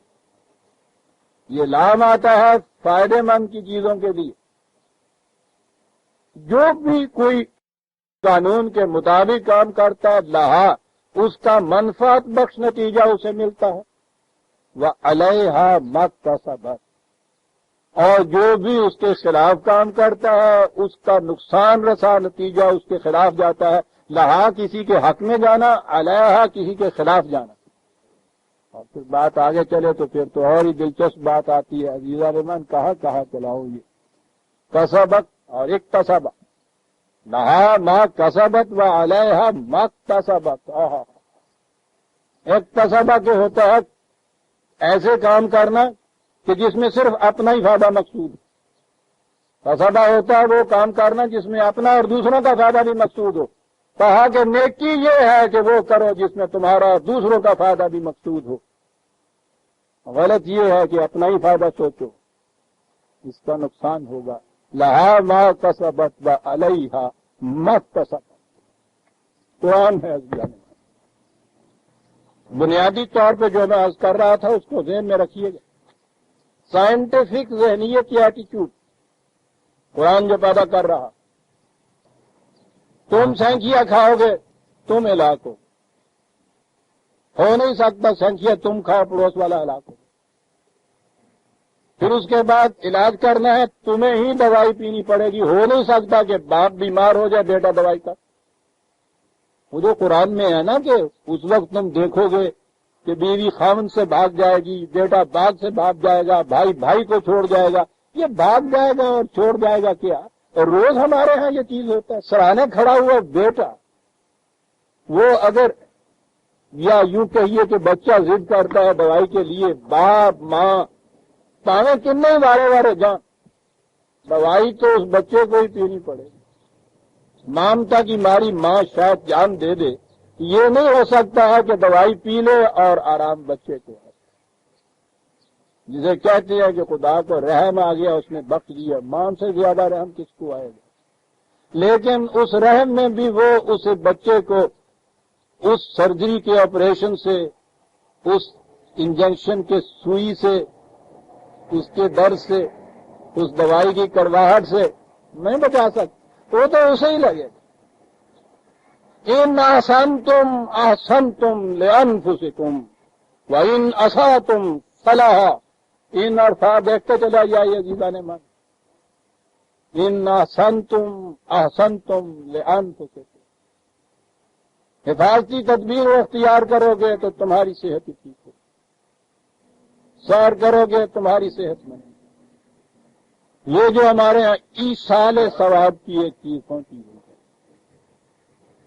یہ لام آتا ہے فائدے مند کی چیزوں کے لیے، جو بھی کوئی قانون کے مطابق کام کرتا ہے لہا اس کا منفعت بخش نتیجہ اسے ملتا ہے، وعلیہا ما اکتسبت، اور جو بھی اس کے خلاف کام کرتا ہے اس کا نقصان رسا نتیجہ اس کے خلاف جاتا ہے۔ لہا کسی کے حق میں جانا، علیہا کسی کے خلاف جانا۔ اور پھر بات آگے چلے تو پھر تو اور ہی دلچسپ بات آتی ہے، عزیزہ رحمان کہاں چلاؤ یہ کسبت اور اکتسبت، لہا ما کسبت و علیہا ما اکتسبت۔ اکتسبہ کے ہوتا ہے ایسے کام کرنا کہ جس میں صرف اپنا ہی فائدہ مقصود ہے، کسبہ ہوتا ہے وہ کام کرنا جس میں اپنا اور دوسروں کا فائدہ بھی مقصود ہو۔ کہا کہ نیکی یہ ہے کہ وہ کرو جس میں تمہارا اور دوسروں کا فائدہ بھی مقصود ہو۔ غلط یہ ہے کہ اپنا ہی فائدہ سوچو، اس کا نقصان ہوگا۔ لہا ما کسبت و علیہا ما اکتسبت، قرآن ہے۔ بنیادی طور پہ جو میں عرض کر رہا تھا اس کو ذہن میں رکھیے گا۔ سائنٹیفک ذہنیت کی ایٹیٹیوڈ قرآن جو پیدا کر رہا، تم سینکیا کھاؤ گے تم ہلاک ہو نہیں سکتا، سینکیا تم کھاؤ پڑوس والا ہلاک ہو۔ پھر اس کے بعد علاج کرنا ہے، تمہیں ہی دوائی پینی پڑے گی، ہو نہیں سکتا کہ باپ بیمار ہو جائے بیٹا دوائی کا۔ وہ جو قرآن میں ہے نا کہ اس وقت تم دیکھو گے کہ بیوی خاوند سے بھاگ جائے گی، بیٹا باپ سے بھاگ جائے گا، بھائی بھائی کو چھوڑ جائے گا، یہ بھاگ جائے گا اور چھوڑ جائے گا کیا؟ اور روز ہمارے ہاں یہ چیز ہوتا ہے، سراہنے کھڑا ہوا بیٹا، وہ اگر یا یوں کہیے کہ بچہ ضد کرتا ہے دوائی کے لیے، باپ ماں پاوے کتنے وارے وارے جان، دوائی تو اس بچے کو ہی پینی پڑے گی۔ مامتا کی ماری ماں شاید جان دے دے، یہ نہیں ہو سکتا ہے کہ دوائی پی لے اور آرام بچے کو ہے، جسے کہتے ہیں کہ خدا کو رحم آ گیا اس نے بخش دیا، ماں سے زیادہ رحم کس کو آئے گا؟ لیکن اس رحم میں بھی وہ اس بچے کو اس سرجری کے آپریشن سے، اس انجیکشن کے سوئی سے، اس کے درد سے، اس دوائی کی کڑواہٹ سے نہیں بچا سکتا، وہ تو اسے ہی لگے گا۔ ان احسنتم احسنتم لانفسکم وان اسأتم فلها، ان الفاظ دیکھتے چلا جائیے عزیزان من، ان احسنتم احسنتم لانفسکم، حفاظتی تدبیر اختیار کرو گے تو تمہاری صحت ہی ٹھیک ہو، سیر کرو گے تمہاری صحت میں۔ یہ جو ہمارے یہاں ایصال ثواب کی ایک چیز پہنچی ہوئی ہے،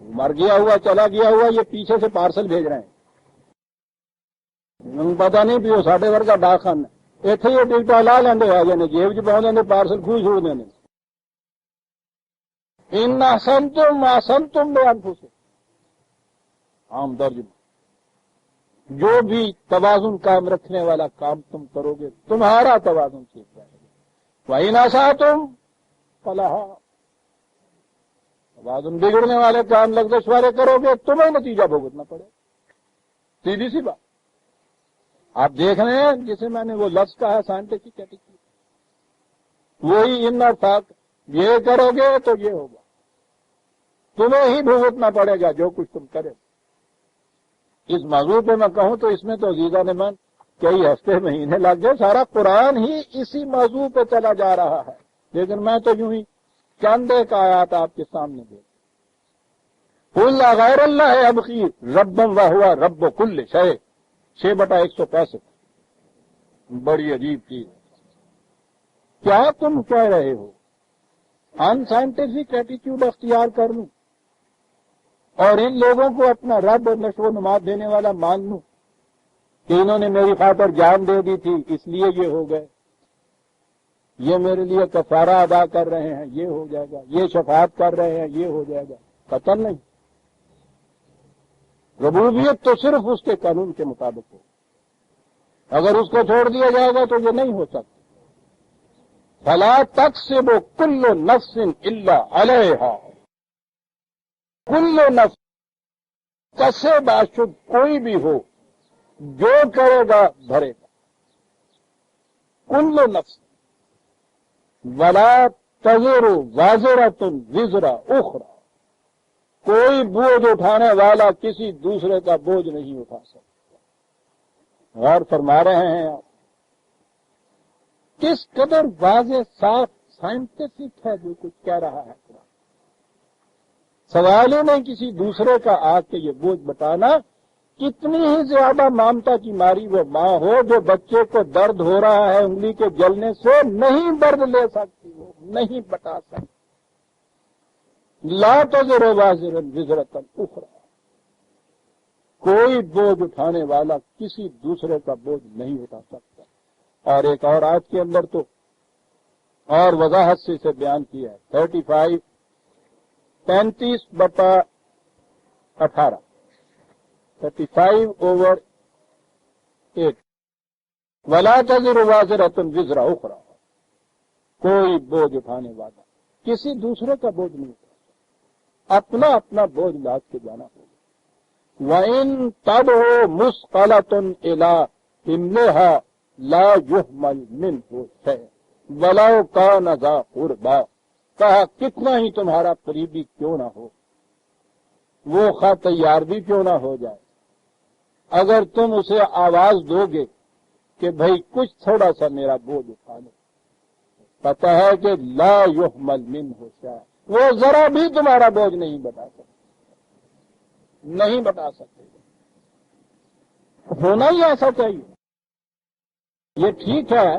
مر گیا ہوا چلا گیا ہوا یہ پیچھے سے پارسل بھیج رہے ہیں، پتا نہیں پیو ساڈے ورگا ڈاکخانہ اتنے یہ ٹکٹا لا لیندے آ جانے جیب چ پاؤں لیندے پارسل کھوئی چھوڑ دینے۔ ان احسنتم احسنتم لانفسکم، عام ترجمہ، جو بھی توازن قائم رکھنے والا کام تم کرو گے تمہارا توازن ٹھیک رہے گا، وَإِنْ أَسَأْتُمْ فَلَهَا، توازن بگڑنے والے کام لغزش والے کرو گے تمہیں نتیجہ بھگتنا پڑے، سیدھی سی بات۔ آپ دیکھ رہے ہیں جسے میں نے وہ لفظ کہا سائنٹیفک ایٹیٹیوڈ، وہی ان اور فاق، یہ کرو گے تو یہ ہوگا، تمہیں ہی بھگتنا پڑے گا جو کچھ تم کرے۔ اس موضوع پہ میں کہوں تو اس میں تو عزیزان من کئی ہفتے مہینے لگ گئے، سارا قرآن ہی اسی موضوع پہ چلا جا رہا ہے، لیکن میں تو یوں ہی چند ایک آیات آپ کے سامنے دے، قل غیر اللہ ابغی ربا وہو رب کل شیء، 6/165، بڑی عجیب چیز ہے۔ کیا تم کہہ رہے ہو ان سائنٹیفک ایٹیٹیوڈ اختیار کر لوں اور ان لوگوں کو اپنا رب اور نشو و نما دینے والا مان لوں کہ انہوں نے میری خاطر جان دے دی تھی اس لیے یہ ہو گئے، یہ میرے لیے کفارہ ادا کر رہے ہیں یہ ہو جائے گا، یہ شفاعت کر رہے ہیں یہ ہو جائے گا؟ قطعاً نہیں، ربوبیت تو صرف اس کے قانون کے مطابق ہو، اگر اس کو چھوڑ دیا جائے گا تو یہ نہیں ہو سکتا۔ فلا تکسب کل نفس الا علیہا، کل نفس کسے باشد کوئی بھی ہو جو کرے گا بھرے گا، کل نفس، ولا تزر وازرۃ وزر اخرى، کوئی بوجھ اٹھانے والا کسی دوسرے کا بوجھ نہیں اٹھا سکتا۔ غور فرما رہے ہیں آپ کس قدر واضح صاف سائنٹیفک ہے جو کچھ کہہ رہا ہے قرآن۔ سوال ہی نہیں کسی دوسرے کا آ کے یہ بوجھ بٹانا، کتنی ہی زیادہ مامتا کی ماری وہ ماں ہو جو بچے کو درد ہو رہا ہے انگلی کے جلنے سے نہیں درد لے سکتی، وہ نہیں بتا سکتی۔ لا تزر وازرۃ وزر اخرى، کوئی بوجھ اٹھانے والا کسی دوسرے کا بوجھ نہیں اٹھا سکتا۔ اور ایک اور آیت کے اندر تو اور وضاحت سے اسے بیان کیا ہے، 35/18، 35/8، ولا تزر وازرۃ وزر اخرى، کوئی بوجھ اٹھانے والا کسی دوسرے کا بوجھ نہیں اٹھا، اپنا اپنا بوجھ لاد کے جانا ہوگا۔ وَإِن تَدْعُ مُثْقَلَةٌ إِلَىٰ حِمْلِهَا لا يحمل منه شيء ولو كان ذا قربى، کہا کتنا ہی تمہارا قریبی کیوں نہ ہو، وہ خواہ تیار بھی کیوں نہ ہو جائے، اگر تم اسے آواز دو گے کہ بھائی کچھ تھوڑا سا میرا بوجھ اٹھا لو. پتہ ہے کہ لا یحمل منہ شیء، وہ ذرا بھی تمہارا بوجھ نہیں بتا سکتے، نہیں بتا سکتے. ہونا ہی ایسا چاہیے. یہ ٹھیک ہے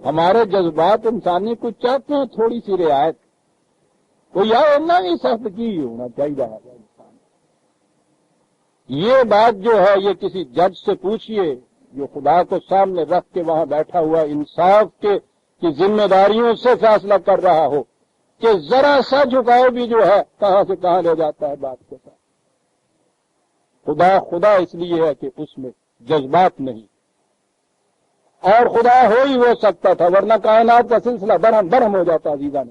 ہمارے جذبات انسانی کچھ چاہتے ہیں تھوڑی سی رعایت، کوئی اتنا بھی سخت کی ہونا چاہیے انسان. یہ بات جو ہے یہ کسی جج سے پوچھئے جو خدا کو سامنے رکھ کے وہاں بیٹھا ہوا انصاف کی ذمہ داریوں سے فیصلہ کر رہا ہو کہ ذرا سا جھکاؤ بھی جو ہے کہاں سے کہاں لے جاتا ہے بات کے ساتھ. خدا اس لیے ہے کہ اس میں جذبات نہیں، اور خدا ہو ہی ہو سکتا تھا ورنہ کائنات کا سلسلہ برہم ہو جاتا. عزیزان،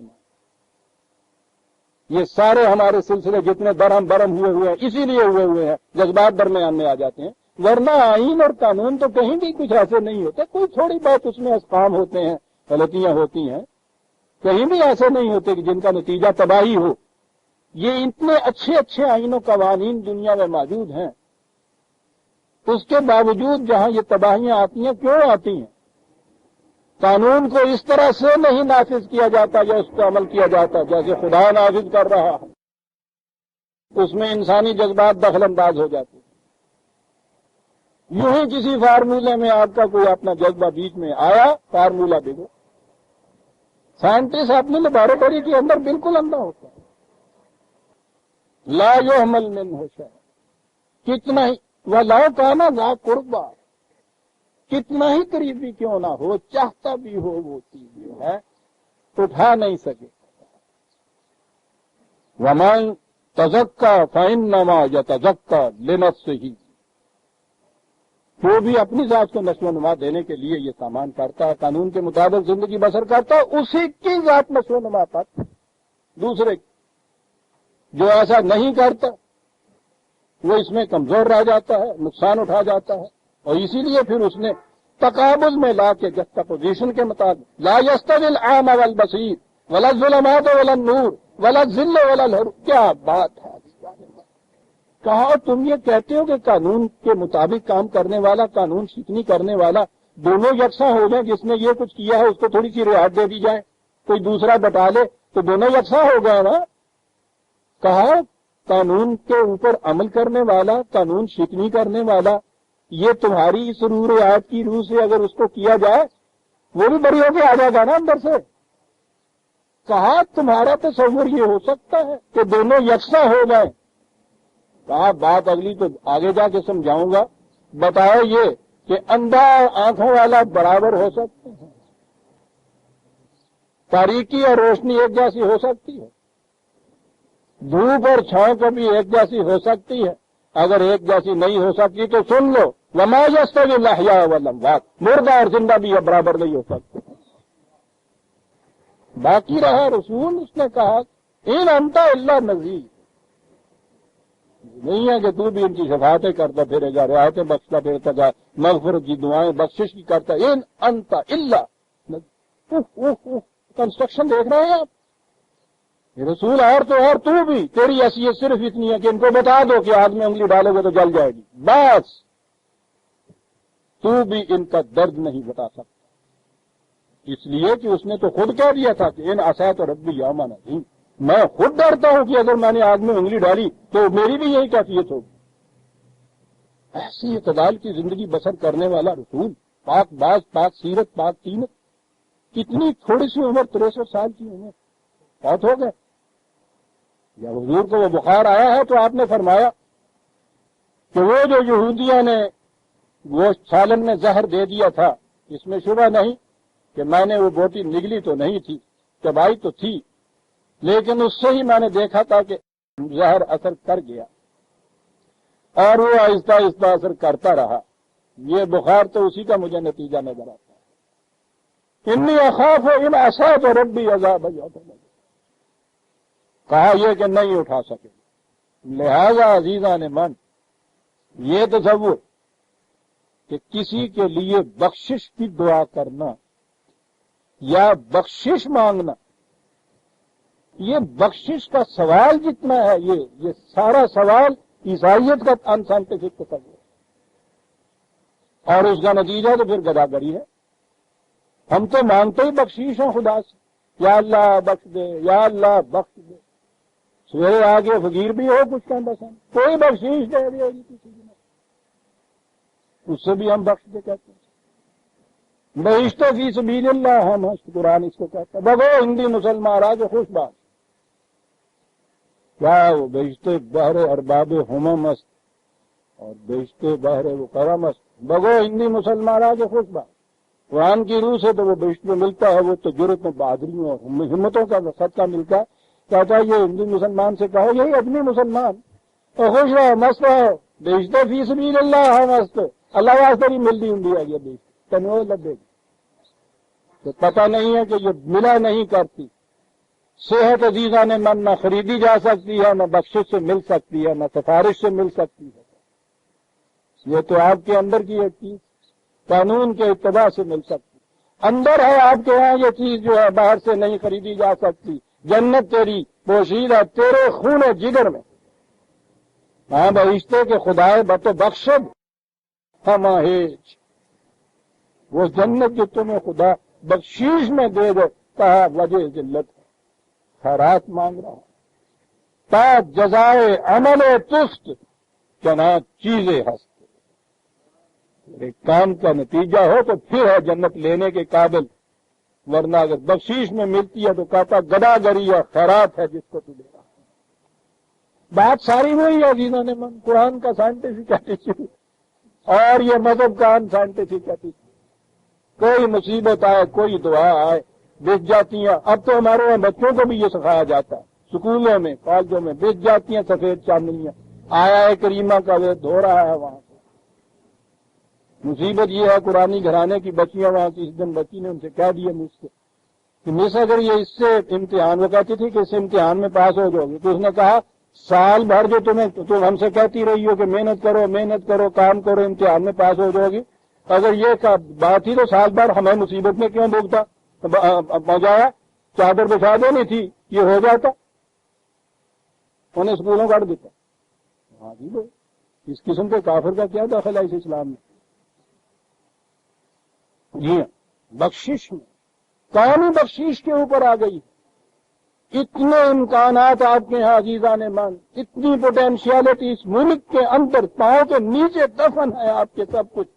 یہ سارے ہمارے سلسلے جتنے برہم ہوئے ہیں اسی لیے ہوئے ہیں، جذبات درمیان میں آ جاتے ہیں. ورنہ آئین اور قانون تو کہیں بھی کچھ ایسے نہیں ہوتے، کوئی تھوڑی بہت اس میں اسقام ہوتے ہیں، غلطیاں ہوتی ہیں، کہیں بھی ایسے نہیں ہوتے کہ جن کا نتیجہ تباہی ہو. یہ اتنے اچھے اچھے آئین و قوانین دنیا میں موجود ہیں، اس کے باوجود جہاں یہ تباہیاں آتی ہیں کیوں آتی ہیں؟ قانون کو اس طرح سے نہیں نافذ کیا جاتا یا اس پر عمل کیا جاتا جیسے خدا نافذ کر رہا ہے. اس میں انسانی جذبات دخل انداز ہو جاتے ہیں. یوں ہی کسی فارمولے میں آپ کا کوئی اپنا جذبہ بیچ میں آیا، فارمولہ دے دو. سائنٹسٹ اپنی لیبارٹری کے اندر بالکل اندھا ہوتا ہے. لا یحمل منہ شیء، کتنا ہی وَلَوْ كَانَ ذَا قُرْبَىٰ، کتنا ہی قریبی کیوں نہ ہو، چاہتا بھی ہو وہ چیز جو ہے اٹھا نہیں سکے. وَمَن تَزَكَّىٰ فَإِنَّمَا يَتَزَكَّىٰ لِنَفْسِهِ، جو بھی اپنی ذات کو نشو و نما دینے کے لیے یہ سامان کرتا ہے، قانون کے مطابق زندگی بسر کرتا ہے، اسی کی ذات نشو و نما پر. دوسرے جو ایسا نہیں کرتا وہ اس میں کمزور رہ جاتا ہے، نقصان اٹھا جاتا ہے. اور اسی لیے پھر اس نے تقابل میں لا کے جسٹاپوزیشن کے مطابق لا یستوی العام والبصیر ولا الظلمات ولا النور ولا الذل ولا الحرور. کیا بات ہے! کہا تم یہ کہتے ہو کہ قانون کے مطابق کام کرنے والا، قانون شکنی کرنے والا دونوں یکساں ہو گئے، جس نے یہ کچھ کیا ہے اس کو تھوڑی سی رعایت دے دی جائے، کوئی دوسرا بتا لے تو دونوں یکساں ہو گئے نا. کہا قانون کے اوپر عمل کرنے والا، قانون شکنی کرنے والا، یہ تمہاری اس روح رعایت کی روح سے اگر اس کو کیا جائے وہ بھی بری ہو کے آ جائے گا نا اندر سے. کہا تمہارا تصور یہ ہو سکتا ہے کہ دونوں یکساں ہو گئے. کہا بات اگلی تو آگے جا کے سمجھاؤں گا، بتاؤ یہ کہ اندھا آنکھوں والا برابر ہو سکتے ہیں؟ تاریکی اور روشنی ایک جیسی ہو سکتی ہے؟ دھوپ اور چھاؤں کبھی ایک جیسی ہو سکتی ہے؟ اگر ایک جیسی نہیں ہو سکتی تو سن لو وما یستوی الاحیاء والاموات، مردہ اور زندہ بھی برابر نہیں ہو سکتے. باقی رہا رسول، اس نے کہا ان انت الا نذیر، نہیں ہے کہ تو بھی ان کی شفاعتیں کرتا پھرے گا، رعایتیں بخشتا پھرتا گا، مغفرت کی دعائیں بخشش کی کرتا. ان انت الا کنسٹرکشن دیکھ رہے ہیں آپ رسول، اور تو بھی تیری حیثیت صرف اتنی ہے کہ ان کو بتا دو کہ آگ میں انگلی ڈالو گے تو جل جائے گی، بس. تو بھی ان کا درد نہیں بتا سکتا، اس لیے کہ اس نے تو خود کہہ دیا تھا کہ ان عصیت ربی یوما عظیم، میں خود ڈرتا ہوں کہ اگر میں نے آگ میں انگلی ڈالی تو میری بھی یہی کیفیت ہوگی. ایسی اعتدال کی زندگی بسر کرنے والا رسول، پاک باز، پاک سیرت، پاک تینت، کتنی تھوڑی سی عمر، 63 سال کی عمر، بہت ہو گئے. جب حضور کو وہ بخار آیا ہے تو آپ نے فرمایا کہ وہ جو یہودیوں نے گوشت سالن میں زہر دے دیا تھا، اس میں شبہ نہیں کہ میں نے وہ بوٹی نگلی تو نہیں تھی، چبائی تو تھی، لیکن اس سے ہی میں نے دیکھا تھا کہ زہر اثر کر گیا اور وہ آہستہ آہستہ اثر کرتا رہا. یہ بخار تو اسی کا مجھے نتیجہ نظر آتا ہے. انی اخاف ان عصیت ربی عذاب یوم عظیم. کہا یہ کہ نہیں اٹھا سکے. لہذا عزیزان من، یہ تصور کہ کسی کے لیے بخشش کی دعا کرنا یا بخشش مانگنا، یہ بخشش کا سوال جتنا ہے، یہ سارا سوال عیسائیت کا ان سائنٹیفک تصور. اور اس کا نتیجہ تو پھر گداگری ہے. ہم تو مانگتے ہی بخشیش ہیں خدا سے، یا اللہ بخش دے، یا اللہ بخش دے. سویرے آگے فقیر بھی ہو کچھ کم بسن کوئی بخشیش دے دے گی کسی کی، اس سے بھی ہم بخش دے کہتے ہیں. بہشت فی سبیل اللہ ہم قرآن اس کو کہتا ہے. بگو ہندی مسلمان راج خوش بات کیا وہ بہشت بہر ارباب ہمم است اور بہشت بہر وہ کرم است. بگو ہندی مسلمان راج خوش بات. قرآن کی روح سے تو وہ بہشت میں ملتا ہے، وہ تو جرت میں بہادریوں اور ہمتوں کا صدقہ ملتا ہے. کہتا ہے یہ ہندو مسلمان سے کہو یہی اپنی مسلمان تو خوش رہو مست رہو. بہشت فی سبیل اللہ ہے مست، اللہ واسطے بھی ملتی ہوں ہے یہ بہشت تنوع لگے گی. تو پتہ نہیں ہے کہ یہ ملا نہیں کرتی. صحت عزیزہ نے من نہ خریدی جا سکتی ہے، نہ بخشش سے مل سکتی ہے، نہ سفارش سے مل سکتی ہے. یہ تو آپ کے اندر کی ایک چیز قانون کے اتباع سے مل سکتی. اندر ہے آپ کے یہاں یہ چیز جو ہے باہر سے نہیں خریدی جا سکتی. جنت تیری پوشیدہ تیرے خون و جگر میں. ہاں بہشتے کے خدائے بتو بخشد ہماہیج، وہ جنت جو تمہیں خدا بخشیش میں دے دے. کہا وجہ ذلت ہے، خیرات مانگ رہا ہوں. تا جزائے عمل تست چنا چیزیں ہست. ایک کام کا نتیجہ ہو تو پھر ہے جنت لینے کے قابل، ورنہ اگر بخشیش میں ملتی ہے تو کہتا گداگری یا خیرات ہے جس کو تو دے رہا. بات ساری وہی ہے عزیزوں نے من. قرآن کا سائنٹیفک ایٹیچیوڈ اور یہ مذہب کا ان سائنٹیفک ایٹیچیوڈ. کوئی مصیبت آئے کوئی دعا آئے بچ جاتی ہیں. اب تو ہمارے یہاں بچوں کو بھی یہ سکھایا جاتا ہے، سکولوں میں کالجوں میں بچ جاتی ہیں سفید چاندنیاں. آیا ہے کریمہ کا وہ دھو رہا ہے وہاں. مصیبت یہ ہے قرآنی گھرانے کی بچیاں وہاں کی. اس دن بچی نے ان سے کہہ دیا مجھ سے کہ مس اگر یہ اس سے امتحان، وہ کہتی تھی کہ اس امتحان میں پاس ہو جاؤ گی، تو اس نے کہا سال بھر جو تم ہم سے کہتی رہی ہو کہ محنت کرو کام کرو امتحان میں پاس ہو جاؤ گی، اگر یہ بات تھی تو سال بھر ہمیں مصیبت میں کیوں بھوگتا پہنچایا؟ چادر بچھا دینی تھی یہ ہو جاتا. انہیں اسکولوں کاٹ دیتا. ہاں جی بھائی اس قسم کے کافر کا کیا داخلہ ہے اس اسلام میں؟ جی ہاں بخشش میں قومی بخشش کے اوپر آ گئی. اتنے امکانات آپ کے یہاں عزیزان من، اتنی پوٹینشیلٹی اس ملک کے اندر پاؤں کے نیچے دفن ہے آپ کے سب کچھ.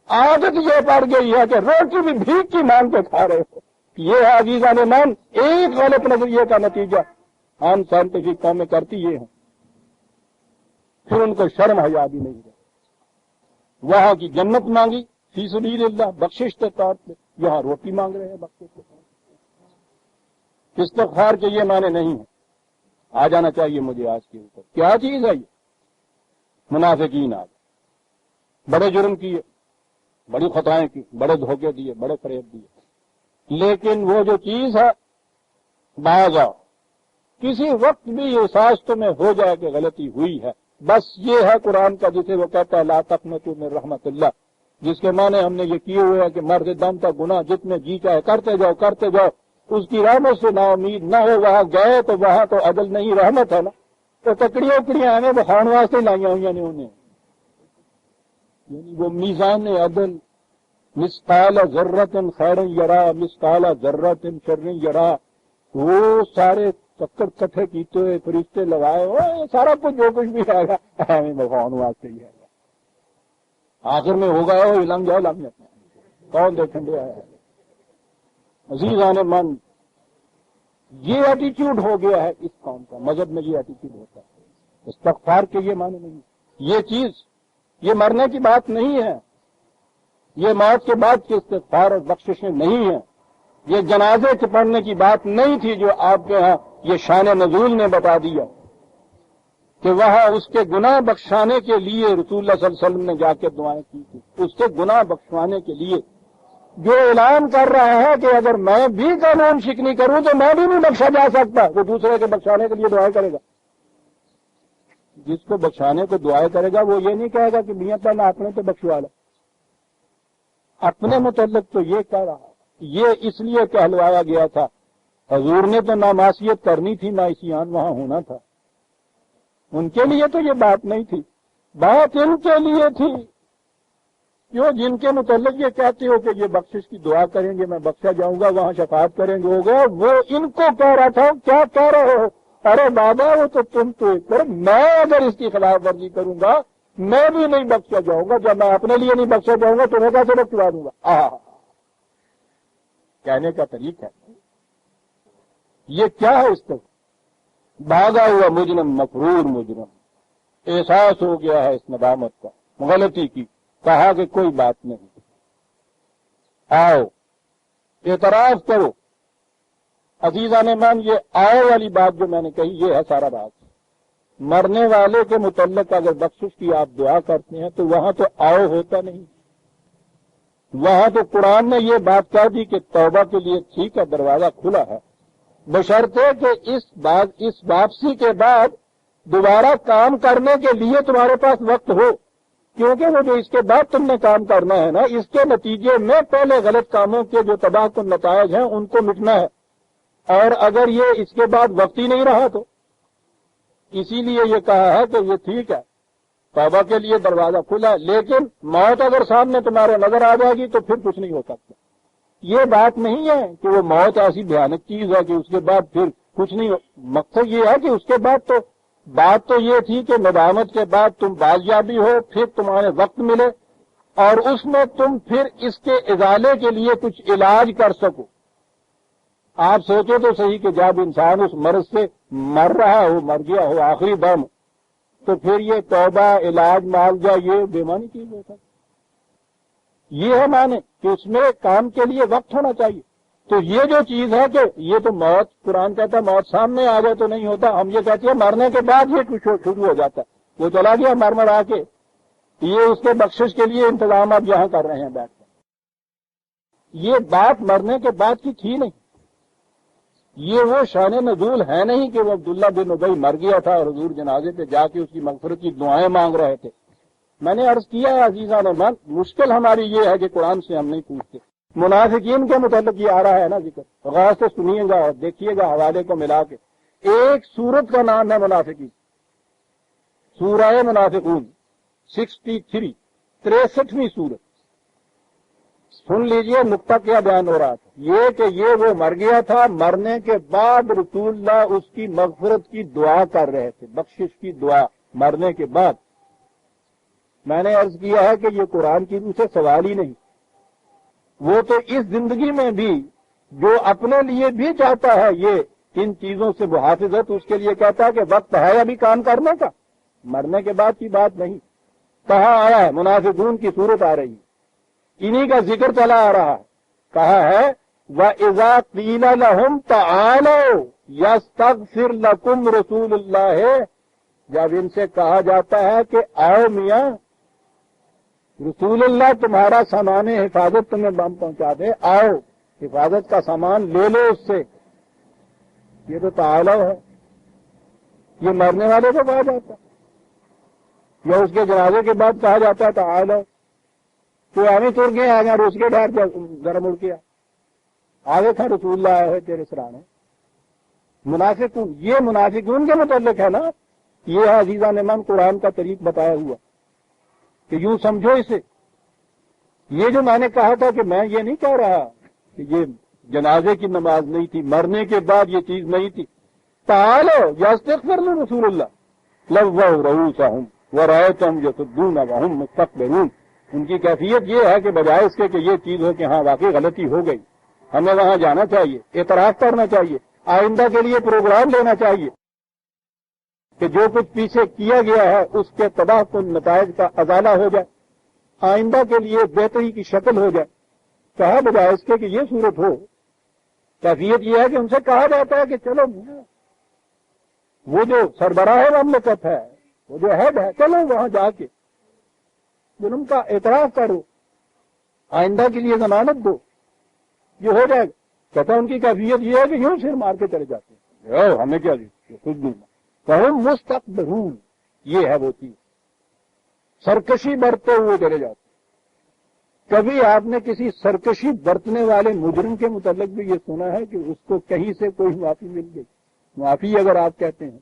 عادت یہ پڑ گئی ہے کہ روٹی بھی بھیک کی مانگ کے کھا رہے ہو. یہ ہے عزیزان من ایک غلط نظریے کا نتیجہ. ہم سائنٹیفک قومیں کرتی یہ ہیں، پھر ان کو شرم حیا بھی نہیں ہے. وہاں کی جنت مانگی فی سبیل اللہ بخشش کے طور پہ، یہاں روٹی مانگ رہے ہیں بخشش کے طور پہ. استغفار کے یہ معنی نہیں ہے. آ جانا چاہیے مجھے آج کے اوپر کیا چیز ہے یہ. منافقین آ گئے، بڑے جرم کیے، بڑی خطائیں کی، بڑے دھوکے دیے، بڑے فریب دیے. لیکن وہ جو چیز ہے باز آؤ کسی وقت بھی احساس تمہیں ہو جائے کہ غلطی ہوئی ہے، بس یہ ہے قرآن کا جسے وہ کہتا ہے لا تقنطوا من رحمت اللہ، جس کے معنی ہم نے یہ کیے ہوئے ہیں کہ مرد دم تک گناہ جتنے جی چاہے کرتے جاؤ، اس کی رحمت سے نا امید نہ ہو. وہاں گئے تو وہاں تو عدل نہیں رحمت ہے نا. تو تکڑیاں ہمیں بخان واسطے لائیاں ہوئی نے انہیں، یعنی وہ میزان عدل مثقال ذرۃ خیر یرا مثقال ذرۃ شر یرا، وہ سارے چکر کٹھے کیتے ہوئے فرشتے لگائے ہوئے سارا کچھ جو کچھ بھی آئے گا ہمیں بخان واسطے ہی ہے. آخر میں ہوگا وہ لنگ جاؤ کون دیکھیں گے. عزیزان من یہ ایٹیچیوڈ ہو گیا ہے اس قوم کا. مذہب میں یہ ایٹیچیوڈ ہوتا ہے. استغفار کے یہ معنی نہیں. یہ چیز یہ مرنے کی بات نہیں ہے، یہ موت کے بعد کی استغفار اور بخششیں نہیں ہیں. یہ جنازے کے پڑھنے کی بات نہیں تھی جو آپ کے ہاں یہ شان نزول نے بتا دیا کہ وہاں اس کے گناہ بخشانے کے لیے رسول اللہ صلی اللہ علیہ وسلم نے جا کے دعائیں کی تھی. اس کے گناہ بخشوانے کے لیے جو اعلان کر رہا ہے کہ اگر میں بھی قانون شکنی کروں تو میں بھی نہیں بخشا جا سکتا، وہ دوسرے کے بخشانے کے لیے دعائیں کرے گا. جس کو بخشانے کو دعائیں کرے گا وہ یہ نہیں کہے گا کہ میاں پہلے اپنے تو بخشوا لے. اپنے متعلق تو یہ کہہ رہا، یہ اس لیے کہلوایا گیا تھا حضور نے تو نہ معصیت کرنی تھی نہ عصیان وہاں ہونا تھا. ان کے لیے تو یہ بات نہیں تھی، بات ان کے لیے تھی کیوں جن کے متعلق یہ کہتے ہو کہ یہ بخشش کی دعا کریں گے میں بخشا جاؤں گا وہاں شفاعت کریں گے ہوگا وہ ان کو کہہ رہا تھا کیا کہہ رہے ہو ارے بابا وہ تو تم تو میں اگر اس کی خلاف ورزی کروں گا میں بھی نہیں بخشا جاؤں گا جب میں اپنے لیے نہیں بخشا جاؤں گا تمہیں کیسے بخشوا دوں گا کہنے کا طریقہ ہے یہ کیا ہے اس طرح بھاگا ہوا مجرم مفرور مجرم احساس ہو گیا ہے اس ندامت کا غلطی کی کہا کہ کوئی بات نہیں آؤ اعتراف کرو عزیزان من یہ آؤ والی بات جو میں نے کہی یہ ہے سارا بات مرنے والے کے متعلق اگر بخشش کی آپ دعا کرتے ہیں تو وہاں تو آؤ ہوتا نہیں وہاں تو قرآن نے یہ بات کہہ دی کہ توبہ کے لیے ٹھیک ہے دروازہ کھلا ہے بشرطے کہ اس واپسی کے بعد دوبارہ کام کرنے کے لیے تمہارے پاس وقت ہو کیونکہ وہ جو اس کے بعد تم نے کام کرنا ہے نا اس کے نتیجے میں پہلے غلط کاموں کے جو تباہ کن نتائج ہیں ان کو مٹنا ہے اور اگر یہ اس کے بعد وقت ہی نہیں رہا تو اسی لیے یہ کہا ہے کہ یہ ٹھیک ہے توبہ کے لیے دروازہ کھلا ہے لیکن موت اگر سامنے تمہارے نظر آ جائے گی تو پھر کچھ نہیں ہو سکتا یہ بات نہیں ہے کہ وہ موت ایسی بھیانک چیز ہے کہ اس کے بعد پھر کچھ نہیں ہو مقصد یہ ہے کہ اس کے بعد تو بات تو یہ تھی کہ ندامت کے بعد تم بازیابی ہو پھر تمہارے وقت ملے اور اس میں تم پھر اس کے ازالے کے لیے کچھ علاج کر سکو آپ سوچو تو صحیح کہ جب انسان اس مرض سے مر رہا ہو مر گیا ہو آخری دم تو پھر یہ توبہ علاج معالجہ یہ بےمانی چیز ہوتا یہ ہے مانے کہ اس میں کام کے لیے وقت ہونا چاہیے تو یہ جو چیز ہے کہ یہ تو موت قرآن کہتا ہے موت سامنے آ جائے تو نہیں ہوتا ہم یہ کہتے ہیں مرنے کے بعد یہ کچھ شروع ہو جاتا ہے وہ چلا گیا مر آ کے یہ اس کے بخشش کے لیے انتظام آپ یہاں کر رہے ہیں بیٹھ کر یہ بات مرنے کے بعد کی تھی نہیں یہ وہ شان نزول ہے نہیں کہ وہ عبداللہ بن ابی مر گیا تھا اور حضور جنازے پہ جا کے اس کی مغفرت کی دعائیں مانگ رہے تھے میں نے عرض کیا ہے عزیزان من مشکل ہماری یہ ہے کہ قرآن سے ہم نہیں پوچھتے منافقین کے متعلق یہ آ رہا ہے نا ذکر غور سے سنیے گا اور دیکھیے گا حوالے کو ملا کے ایک سورت کا نام ہے منافقین سورہ منافقون 63 63ویں سورت سن لیجئے نقطہ کیا بیان ہو رہا تھا یہ کہ یہ وہ مر گیا تھا مرنے کے بعد رسول اللہ اس کی مغفرت کی دعا کر رہے تھے بخشش کی دعا مرنے کے بعد میں نے عرض کیا ہے کہ یہ قرآن کی روح سے سوال ہی نہیں وہ تو اس زندگی میں بھی جو اپنے لیے بھی چاہتا ہے یہ ان چیزوں سے محافظت اس کے لیے کہتا ہے کہ وقت ہے ابھی کام کرنے کا مرنے کے بعد کی بات نہیں کہاں آیا ہے منافقون کی صورت آ رہی ہے انہی کا ذکر چلا آ رہا ہے کہا ہے وَإِذَا قِيلَ لَهُمْ تَعَالَوْا يَسْتَغْفِرْ لَكُمْ رَسُولُ اللَّهِ جب ان سے کہا جاتا ہے کہ آؤ میاں رسول اللہ تمہارا سامان حفاظت تمہیں بم پہنچا دے آؤ حفاظت کا سامان لے لو اس سے یہ تو تعالو ہے یہ مرنے والے کو کہا جاتا ہے یا اس کے جنازے کے بعد کہا جاتا ہے تعالو تو ہمیں تر گئے آگے روس کے ڈھیر ذرا مڑ کے آگے تھا رسول اللہ آئے ہوئے تیرے سرانے منافقون یہ منافقون کے متعلق ہے نا یہ عزیزان من قرآن کا طریق بتایا ہوا کہ یوں سمجھو اسے یہ جو میں نے کہا تھا کہ میں یہ نہیں کہہ رہا کہ یہ جنازے کی نماز نہیں تھی مرنے کے بعد یہ چیز نہیں تھی تعالو یستغفر رسول اللہ لووا رؤوسہم ورأیتہم یصدون وہم مستکبرون ان کی کیفیت یہ ہے کہ بجائے اس کے کہ یہ چیز ہو کہ ہاں واقعی غلطی ہو گئی ہمیں وہاں جانا چاہیے اعتراف کرنا چاہیے آئندہ کے لیے پروگرام لینا چاہیے کہ جو کچھ پیچھے کیا گیا ہے اس کے تباہ کن نتائج کا ازالہ ہو جائے آئندہ کے لیے بہتری کی شکل ہو جائے کہا بجائے اس کے کہ یہ صورت ہو کیفیت یہ ہے کہ ان سے کہا جاتا ہے کہ چلو وہ جو سربراہ مملکت ہے وہ جو ہیڈ ہے چلو وہاں جا کے جرم کا اعتراف کرو آئندہ کے لیے ضمانت دو یہ ہو جائے گا کہتا ان کی کیفیت یہ ہے کہ یوں سر مار کے چلے جاتے ہیں ہمیں کیا کچھ دوں کہوں مستقبرون یہ ہے وہ چیز سرکشی برتتے ہوئے چلے جاتے کبھی آپ نے کسی سرکشی برتنے والے مجرم کے متعلق بھی یہ سنا ہے کہ اس کو کہیں سے کوئی معافی مل گئی معافی اگر آپ کہتے ہیں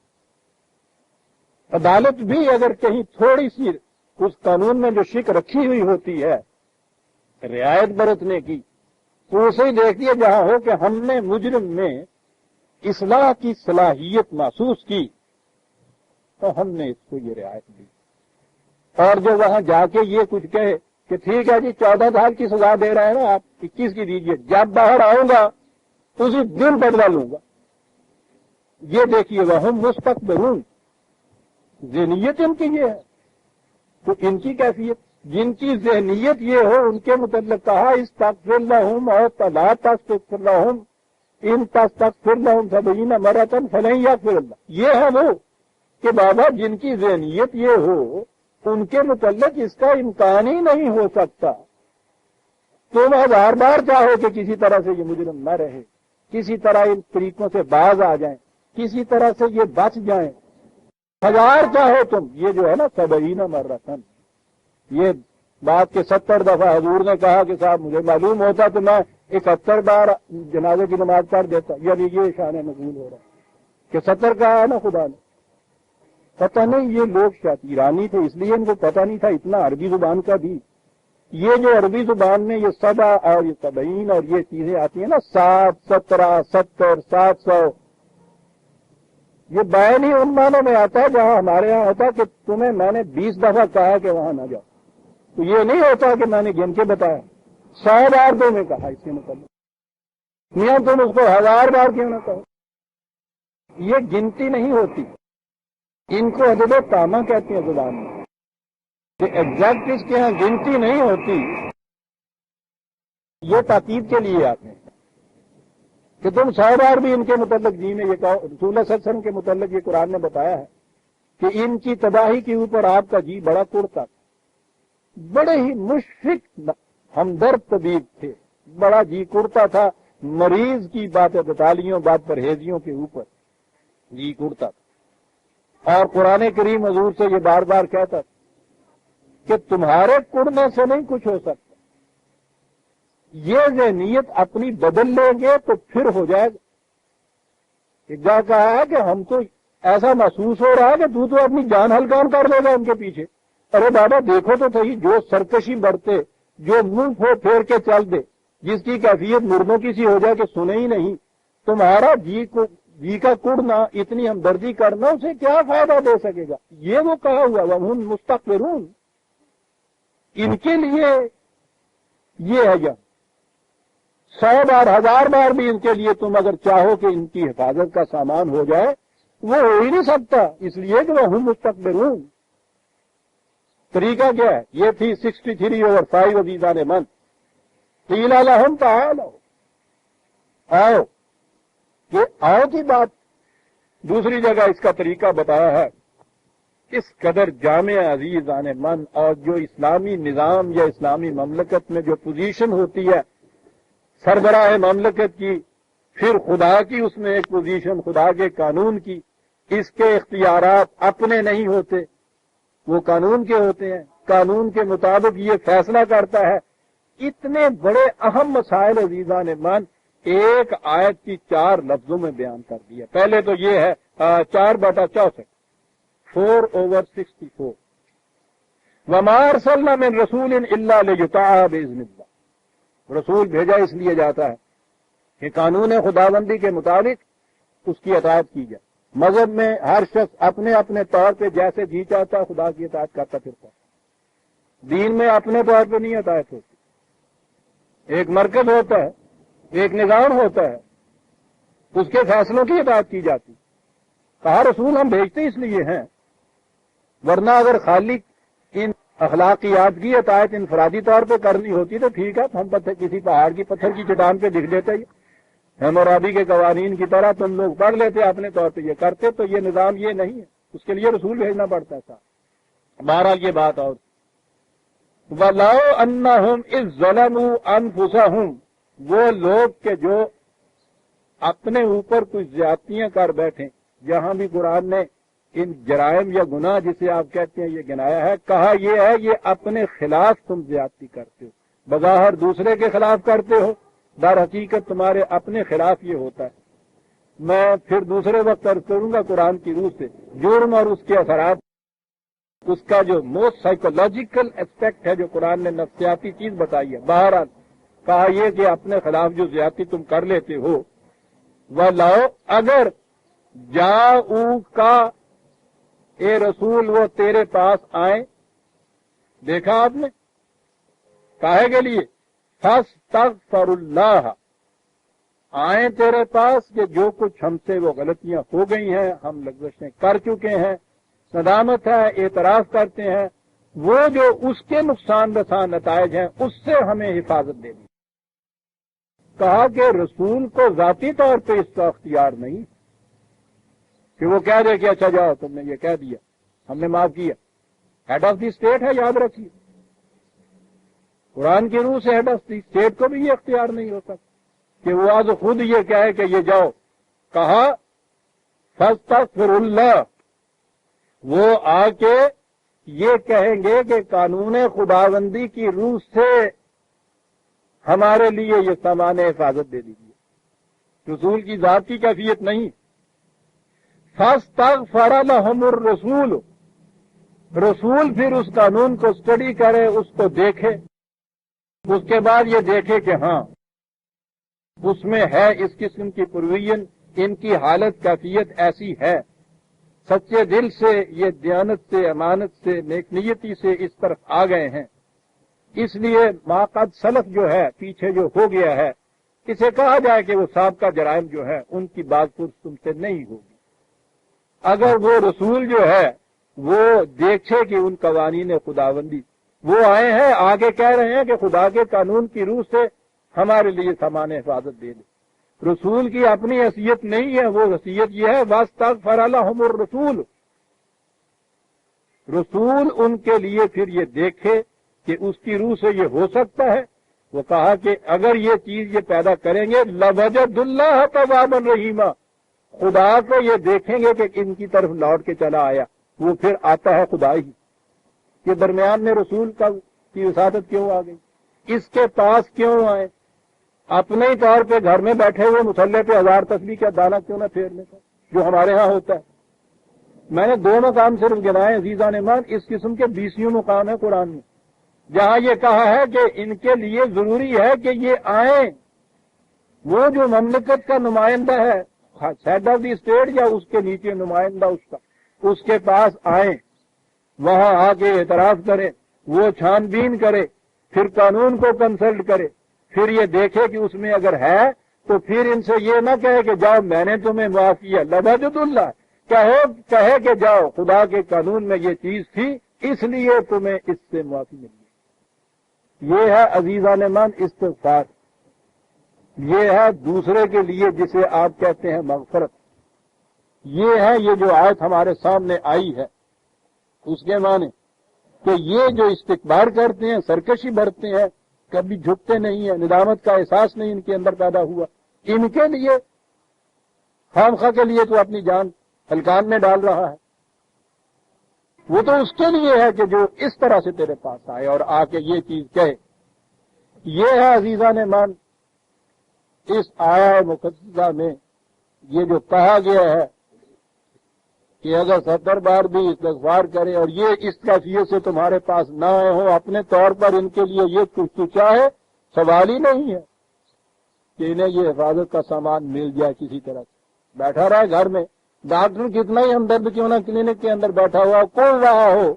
عدالت بھی اگر کہیں تھوڑی سی اس قانون میں جو شک رکھی ہوئی ہوتی ہے رعایت برتنے کی، تو اسے ہی دیکھ لیا جہاں ہو کہ ہم نے مجرم میں اصلاح کی صلاحیت محسوس کی تو ہم نے اس کو یہ رعایت دی، اور جو وہاں جا کے یہ کچھ کہے کہ ٹھیک ہے جی 14 سال کی سزا دے رہے ہیں نا آپ 21 کی دیجیے، جب باہر آؤں گا اسی دن بدلا لوں گا، یہ دیکھیے وہ مستقبرون، ذہنیت ان کی یہ ہے۔ تو ان کی کیفیت، جن کی ذہنیت یہ ہو ان کے متعلق کہا استغفر لہم اور لا تستغفر لہم ان تستغفر لہم 70 مرۃ فلن یغفر اللہ، یہ ہے وہ کہ بابا جن کی ذہنیت یہ ہو ان کے متعلق اس کا امکان ہی نہیں ہو سکتا، تم 1000 بار چاہو کہ کسی طرح سے یہ مجرم نہ رہے، کسی طرح ان طریقوں سے باز آ جائیں، کسی طرح سے یہ بچ جائیں، 1000 چاہو تم، یہ جو ہے نا 70 مرۃ، یہ بات کہ 70 دفعہ حضور نے کہا کہ صاحب مجھے معلوم ہوتا تو میں 71 بار جنازے کی نماز پڑھ دیتا، یعنی یہ شان نزول ہو رہا ہے کہ 70 کہا ہے نا خدا نے۔ پتہ نہیں یہ لوگ شاید ایرانی تھے اس لیے ان کو پتہ نہیں تھا اتنا عربی زبان کا بھی، یہ جو عربی زبان میں یہ 70 اور یہ 70 اور یہ چیزیں آتی ہیں نا 7 17 70 700، یہ بیان ہی ان معنوں میں آتا ہے جہاں ہمارے ہاں ہوتا ہے کہ تمہیں میں نے 20 دفعہ کہا کہ وہاں نہ جاؤ، تو یہ نہیں ہوتا کہ میں نے گن کے بتایا، 100 بار تمہیں کہا اس کے مطلب، میاں تم اس کو 1000 بار کیوں نہ کہو، یہ گنتی نہیں ہوتی، ان کو عدد و تامہ کہتے ہیں زبان میں، یہ ایگزیکٹ اس کے ہاں گنتی نہیں ہوتی، یہ تاکید کے لیے آتے ہیں کہ تم 100 بار بھی ان کے متعلق جی میں یہ کہو، رسول اللہ صلی اللہ علیہ وسلم کے متعلق یہ قرآن نے بتایا ہے کہ ان کی تباہی کے اوپر آپ کا جی بڑا کڑتا تھا، بڑے ہی مشفق ہمدرد طبیب تھے، بڑا جی کڑتا تھا، مریض کی بات بتالیوں بات پرہیزیوں کے اوپر جی کڑتا تھا، اور قرآن کریم حضور سے یہ بار بار کہتا تھا کہ تمہارے کڑنے سے نہیں کچھ ہو سکتا، یہ ذہنیت اپنی بدل لیں گے تو پھر ہو جائے گا۔ ایک جگہ کہا ہے کہ ہم تو ایسا محسوس ہو رہا ہے کہ تو اپنی جان ہلکان کر لے گا ان کے پیچھے، ارے بابا دیکھو تو صحیح، جو سرکشی برتے، جو منہ پھیر کے چل دے، جس کی کیفیت مردوں کی سی ہو جائے کہ سنے ہی نہیں، تمہارا جی کا کڑنا، اتنی ہمدردی کرنا اسے کیا فائدہ دے سکے گا؟ یہ وہ کہا ہوا وَهُمْ مُسْتَكْبِرُونَ، ان کے لیے یہ ہے یا 100 بار 1000 بار بھی ان کے لیے تم اگر چاہو کہ ان کی حفاظت کا سامان ہو جائے وہ ہو ہی نہیں سکتا، اس لیے کہ وہ مستقبرون۔ طریقہ کیا ہے؟ یہ تھی 63/5 عزیزان من، قیل لہم تعالوا، آؤ، یہ آؤ کی بات دوسری جگہ اس کا طریقہ بتایا ہے، اس قدر جامع عزیزان من، اور جو اسلامی نظام یا اسلامی مملکت میں جو پوزیشن ہوتی ہے سربراہ مملکت کی، پھر خدا کی اس میں ایک پوزیشن، خدا کے قانون کی، اس کے اختیارات اپنے نہیں ہوتے، وہ قانون کے ہوتے ہیں، قانون کے مطابق یہ فیصلہ کرتا ہے۔ اتنے بڑے اہم مسائل عزیزان من ایک آیت کی 4 لفظوں میں بیان کر دیا۔ پہلے تو یہ ہے 4/64، 4/64، وَمَا أَرْسَلْنَا مِن رَسُولٍ إِلَّا لِيُطَاعَ بِإِذْنِ اللَّهِ، رسول بھیجا اس لیے جاتا ہے کہ قانون خداوندی کے مطابق اس کی اطاعت کی جائے۔ مذہب میں ہر شخص اپنے اپنے طور پہ جیسے جی چاہتا ہے خدا کی اطاعت کرتا پھرتا ہے، دین میں اپنے طور پہ نہیں اطاعت ہوتی، ایک مرکز ہوتا ہے، ایک نظام ہوتا ہے، اس کے فیصلوں کی اطاعت کی جاتی۔ کہا رسول ہم بھیجتے اس لیے ہیں، ورنہ اگر خالق ان اخلاقیات کی اطاعت انفرادی طور پہ کرنی ہوتی تو ٹھیک ہے، ہم کسی پہاڑ کی پتھر کی چٹان پہ لکھ دیتے، ہیمورابی کے قوانین کی طرح تم لوگ پڑھ لیتے اپنے طور پہ یہ کرتے، تو یہ نظام یہ نہیں ہے، اس کے لیے رسول بھیجنا پڑتا تھا۔ بہرحال یہ بات اور وَلَوْ أَنَّهُمْ إِذ ظَلَمُوا أَنفُسَهُمْ، وہ لوگ کہ جو اپنے اوپر کچھ زیادتیاں کر بیٹھیں، جہاں بھی قرآن نے ان جرائم یا گناہ جسے آپ کہتے ہیں یہ گنایا ہے، کہا یہ ہے یہ اپنے خلاف تم زیادتی کرتے ہو، بظاہر دوسرے کے خلاف کرتے ہو، در حقیقت تمہارے اپنے خلاف یہ ہوتا ہے۔ میں پھر دوسرے وقت عرض کروں گا قرآن کی روح سے جرم اور اس کے اثرات اس کا جو موسٹ سائیکولوجیکل اسپیکٹ ہے جو قرآن نے نفسیاتی چیز بتائی ہے، بہرحال کہا یہ کہ اپنے خلاف جو زیادتی تم کر لیتے ہو وہ لاؤ، اگر جاؤ کا اے رسول وہ تیرے پاس آئیں، دیکھا آپ نے کاہے کے لیے فاستغفر اللہ، آئیں تیرے پاس کہ جو کچھ ہم سے وہ غلطیاں ہو گئی ہیں، ہم لغزشیں کر چکے ہیں، ندامت ہے، اعتراف کرتے ہیں، وہ جو اس کے نقصان رساں نتائج ہیں اس سے ہمیں حفاظت دے دی۔ کہا کہ رسول کو ذاتی طور پہ اس کا اختیار نہیں کہ وہ کہہ دے کہ اچھا جاؤ تم نے یہ کہہ دیا ہم نے معاف کیا، ہیڈ آف دی اسٹیٹ ہے، یاد رکھیے قرآن کی روح سے ہیڈ آف دی اسٹیٹ کو بھی یہ اختیار نہیں ہوتا کہ وہ آج خود یہ کہے کہ یہ جاؤ۔ کہا فاستغفر اللہ، وہ آ کے یہ کہیں گے کہ قانون خداوندی کی روح سے ہمارے لیے یہ سامان حفاظت دے دیجیے، رسول کی ذات کی کیفیت نہیں۔ فاستغفر لهم الرسول، رسول پھر اس قانون کو اسٹڈی کرے، اس کو دیکھے، اس کے بعد یہ دیکھے کہ ہاں اس میں ہے اس قسم کی پرویژن، ان کی حالت کیفیت ایسی ہے، سچے دل سے یہ دیانت سے، امانت سے، نیک نیتی سے اس طرف آ گئے ہیں، اس لیے ما قد سلف جو ہے پیچھے جو ہو گیا ہے اسے کہا جائے کہ وہ سابقہ جرائم جو ہے ان کی بات پرس تم سے نہیں ہوگی۔ اگر وہ رسول جو ہے وہ دیکھے کہ ان قوانین خداوندی وہ آئے ہیں آگے کہہ رہے ہیں کہ خدا کے قانون کی روح سے ہمارے لیے سامان حفاظت دے دے، رسول کی اپنی حیثیت نہیں ہے، وہ حیثیت یہ ہے واستغفر لهم الرسول، رسول ان کے لیے پھر یہ دیکھے کہ اس کی روح سے یہ ہو سکتا ہے۔ وہ کہا کہ اگر یہ چیز یہ پیدا کریں گے لوجد اللہ توابا رحیما، خدا کو یہ دیکھیں گے کہ ان کی طرف لوٹ کے چلا آیا، وہ پھر آتا ہے خدا ہی کے درمیان میں رسول کی وساطت کیوں آ گئی، اس کے پاس کیوں آئے، اپنے ہی طور پہ گھر میں بیٹھے ہوئے مصلے پہ 1000 تسبیح کا دانہ کیوں نہ پھیرنے کا جو ہمارے ہاں ہوتا ہے۔ میں نے 2 مقام صرف گنائے عزیزان ایمان، اس قسم کے 20 مقام ہے قرآن میں جہاں یہ کہا ہے کہ ان کے لیے ضروری ہے کہ یہ آئیں، وہ جو مملکت کا نمائندہ ہے ہیڈ آف دی اسٹیٹ یا اس کے نیچے نمائندہ اس کے پاس آئیں، وہاں آ کے اعتراف کرے، وہ چھان بین کرے، پھر قانون کو کنسلٹ کرے، پھر یہ دیکھے کہ اس میں اگر ہے تو پھر ان سے یہ نہ کہے کہ جاؤ میں نے تمہیں معاف کیا، لوجد اللہ، کہے کہ جاؤ خدا کے قانون میں یہ چیز تھی اس لیے تمہیں اس سے معافی ملی۔ یہ ہے عزیزان من استغفار، یہ ہے دوسرے کے لیے جسے آپ کہتے ہیں مغفرت، یہ ہے یہ جو آیت ہمارے سامنے آئی ہے اس کے معنی کہ یہ جو استکبار کرتے ہیں، سرکشی برتتے ہیں، کبھی جھکتے نہیں ہیں، ندامت کا احساس نہیں ان کے اندر پیدا ہوا، ان کے لیے خامخواہ کے لیے تو اپنی جان ہلکان میں ڈال رہا ہے، وہ تو اس کے لیے ہے کہ جو اس طرح سے تیرے پاس آئے اور آ کے یہ چیز کہے۔ یہ ہے عزیزان مان اس آیا مقدسہ میں یہ جو کہا گیا ہے کہ اگر 70 بار بھی استغفار کرے اور یہ اس کیفیت سے تمہارے پاس نہ آئے ہوں اپنے طور پر ان کے لیے یہ کچھ تو چاہے، سوال ہی نہیں ہے کہ انہیں یہ حفاظت کا سامان مل جائے کسی طرح سے، بیٹھا رہے گھر میں، ڈاکٹر کتنا ہی ہمدرد کیوں نہ کلینک کے اندر بیٹھا ہوا کون رہا ہو،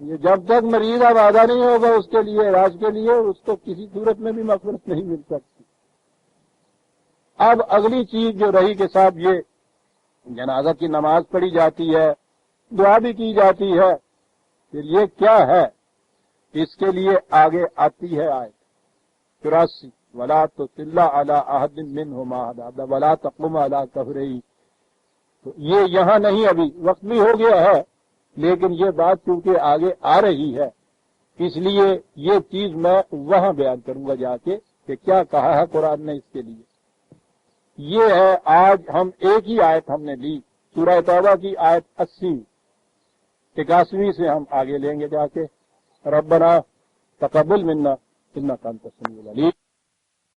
یہ جب تک مریض آبادہ نہیں ہوگا اس کے لیے علاج کے لیے اس کو کسی صورت میں بھی مغفرت نہیں مل سکتی۔ اب اگلی چیز جو رہی کہ صاحب یہ جنازہ کی نماز پڑھی جاتی ہے، دعا بھی کی جاتی ہے، پھر یہ کیا ہے، اس کے لیے آگے آتی ہے آیت 84 وَلَا تُصِلَّ عَلَىٰ أَحَدٍ مِّنْهُمْ أَبَدًا وَلَا تَقُمْ عَلَىٰ قَبْرِهِ، تو یہ یہاں نہیں، ابھی وقت بھی ہو گیا ہے لیکن یہ بات چونکہ آگے آ رہی ہے اس لیے یہ چیز میں وہاں بیان کروں گا جا کے کہ کیا کہا ہے قرآن نے اس کے لیے۔ یہ ہے آج ہم ایک ہی آیت ہم نے لی سورہ توبہ کی آیت 80، 81 سے ہم آگے لیں گے جا کے، ربنا تقبل منا انک انت السمیع العلیم۔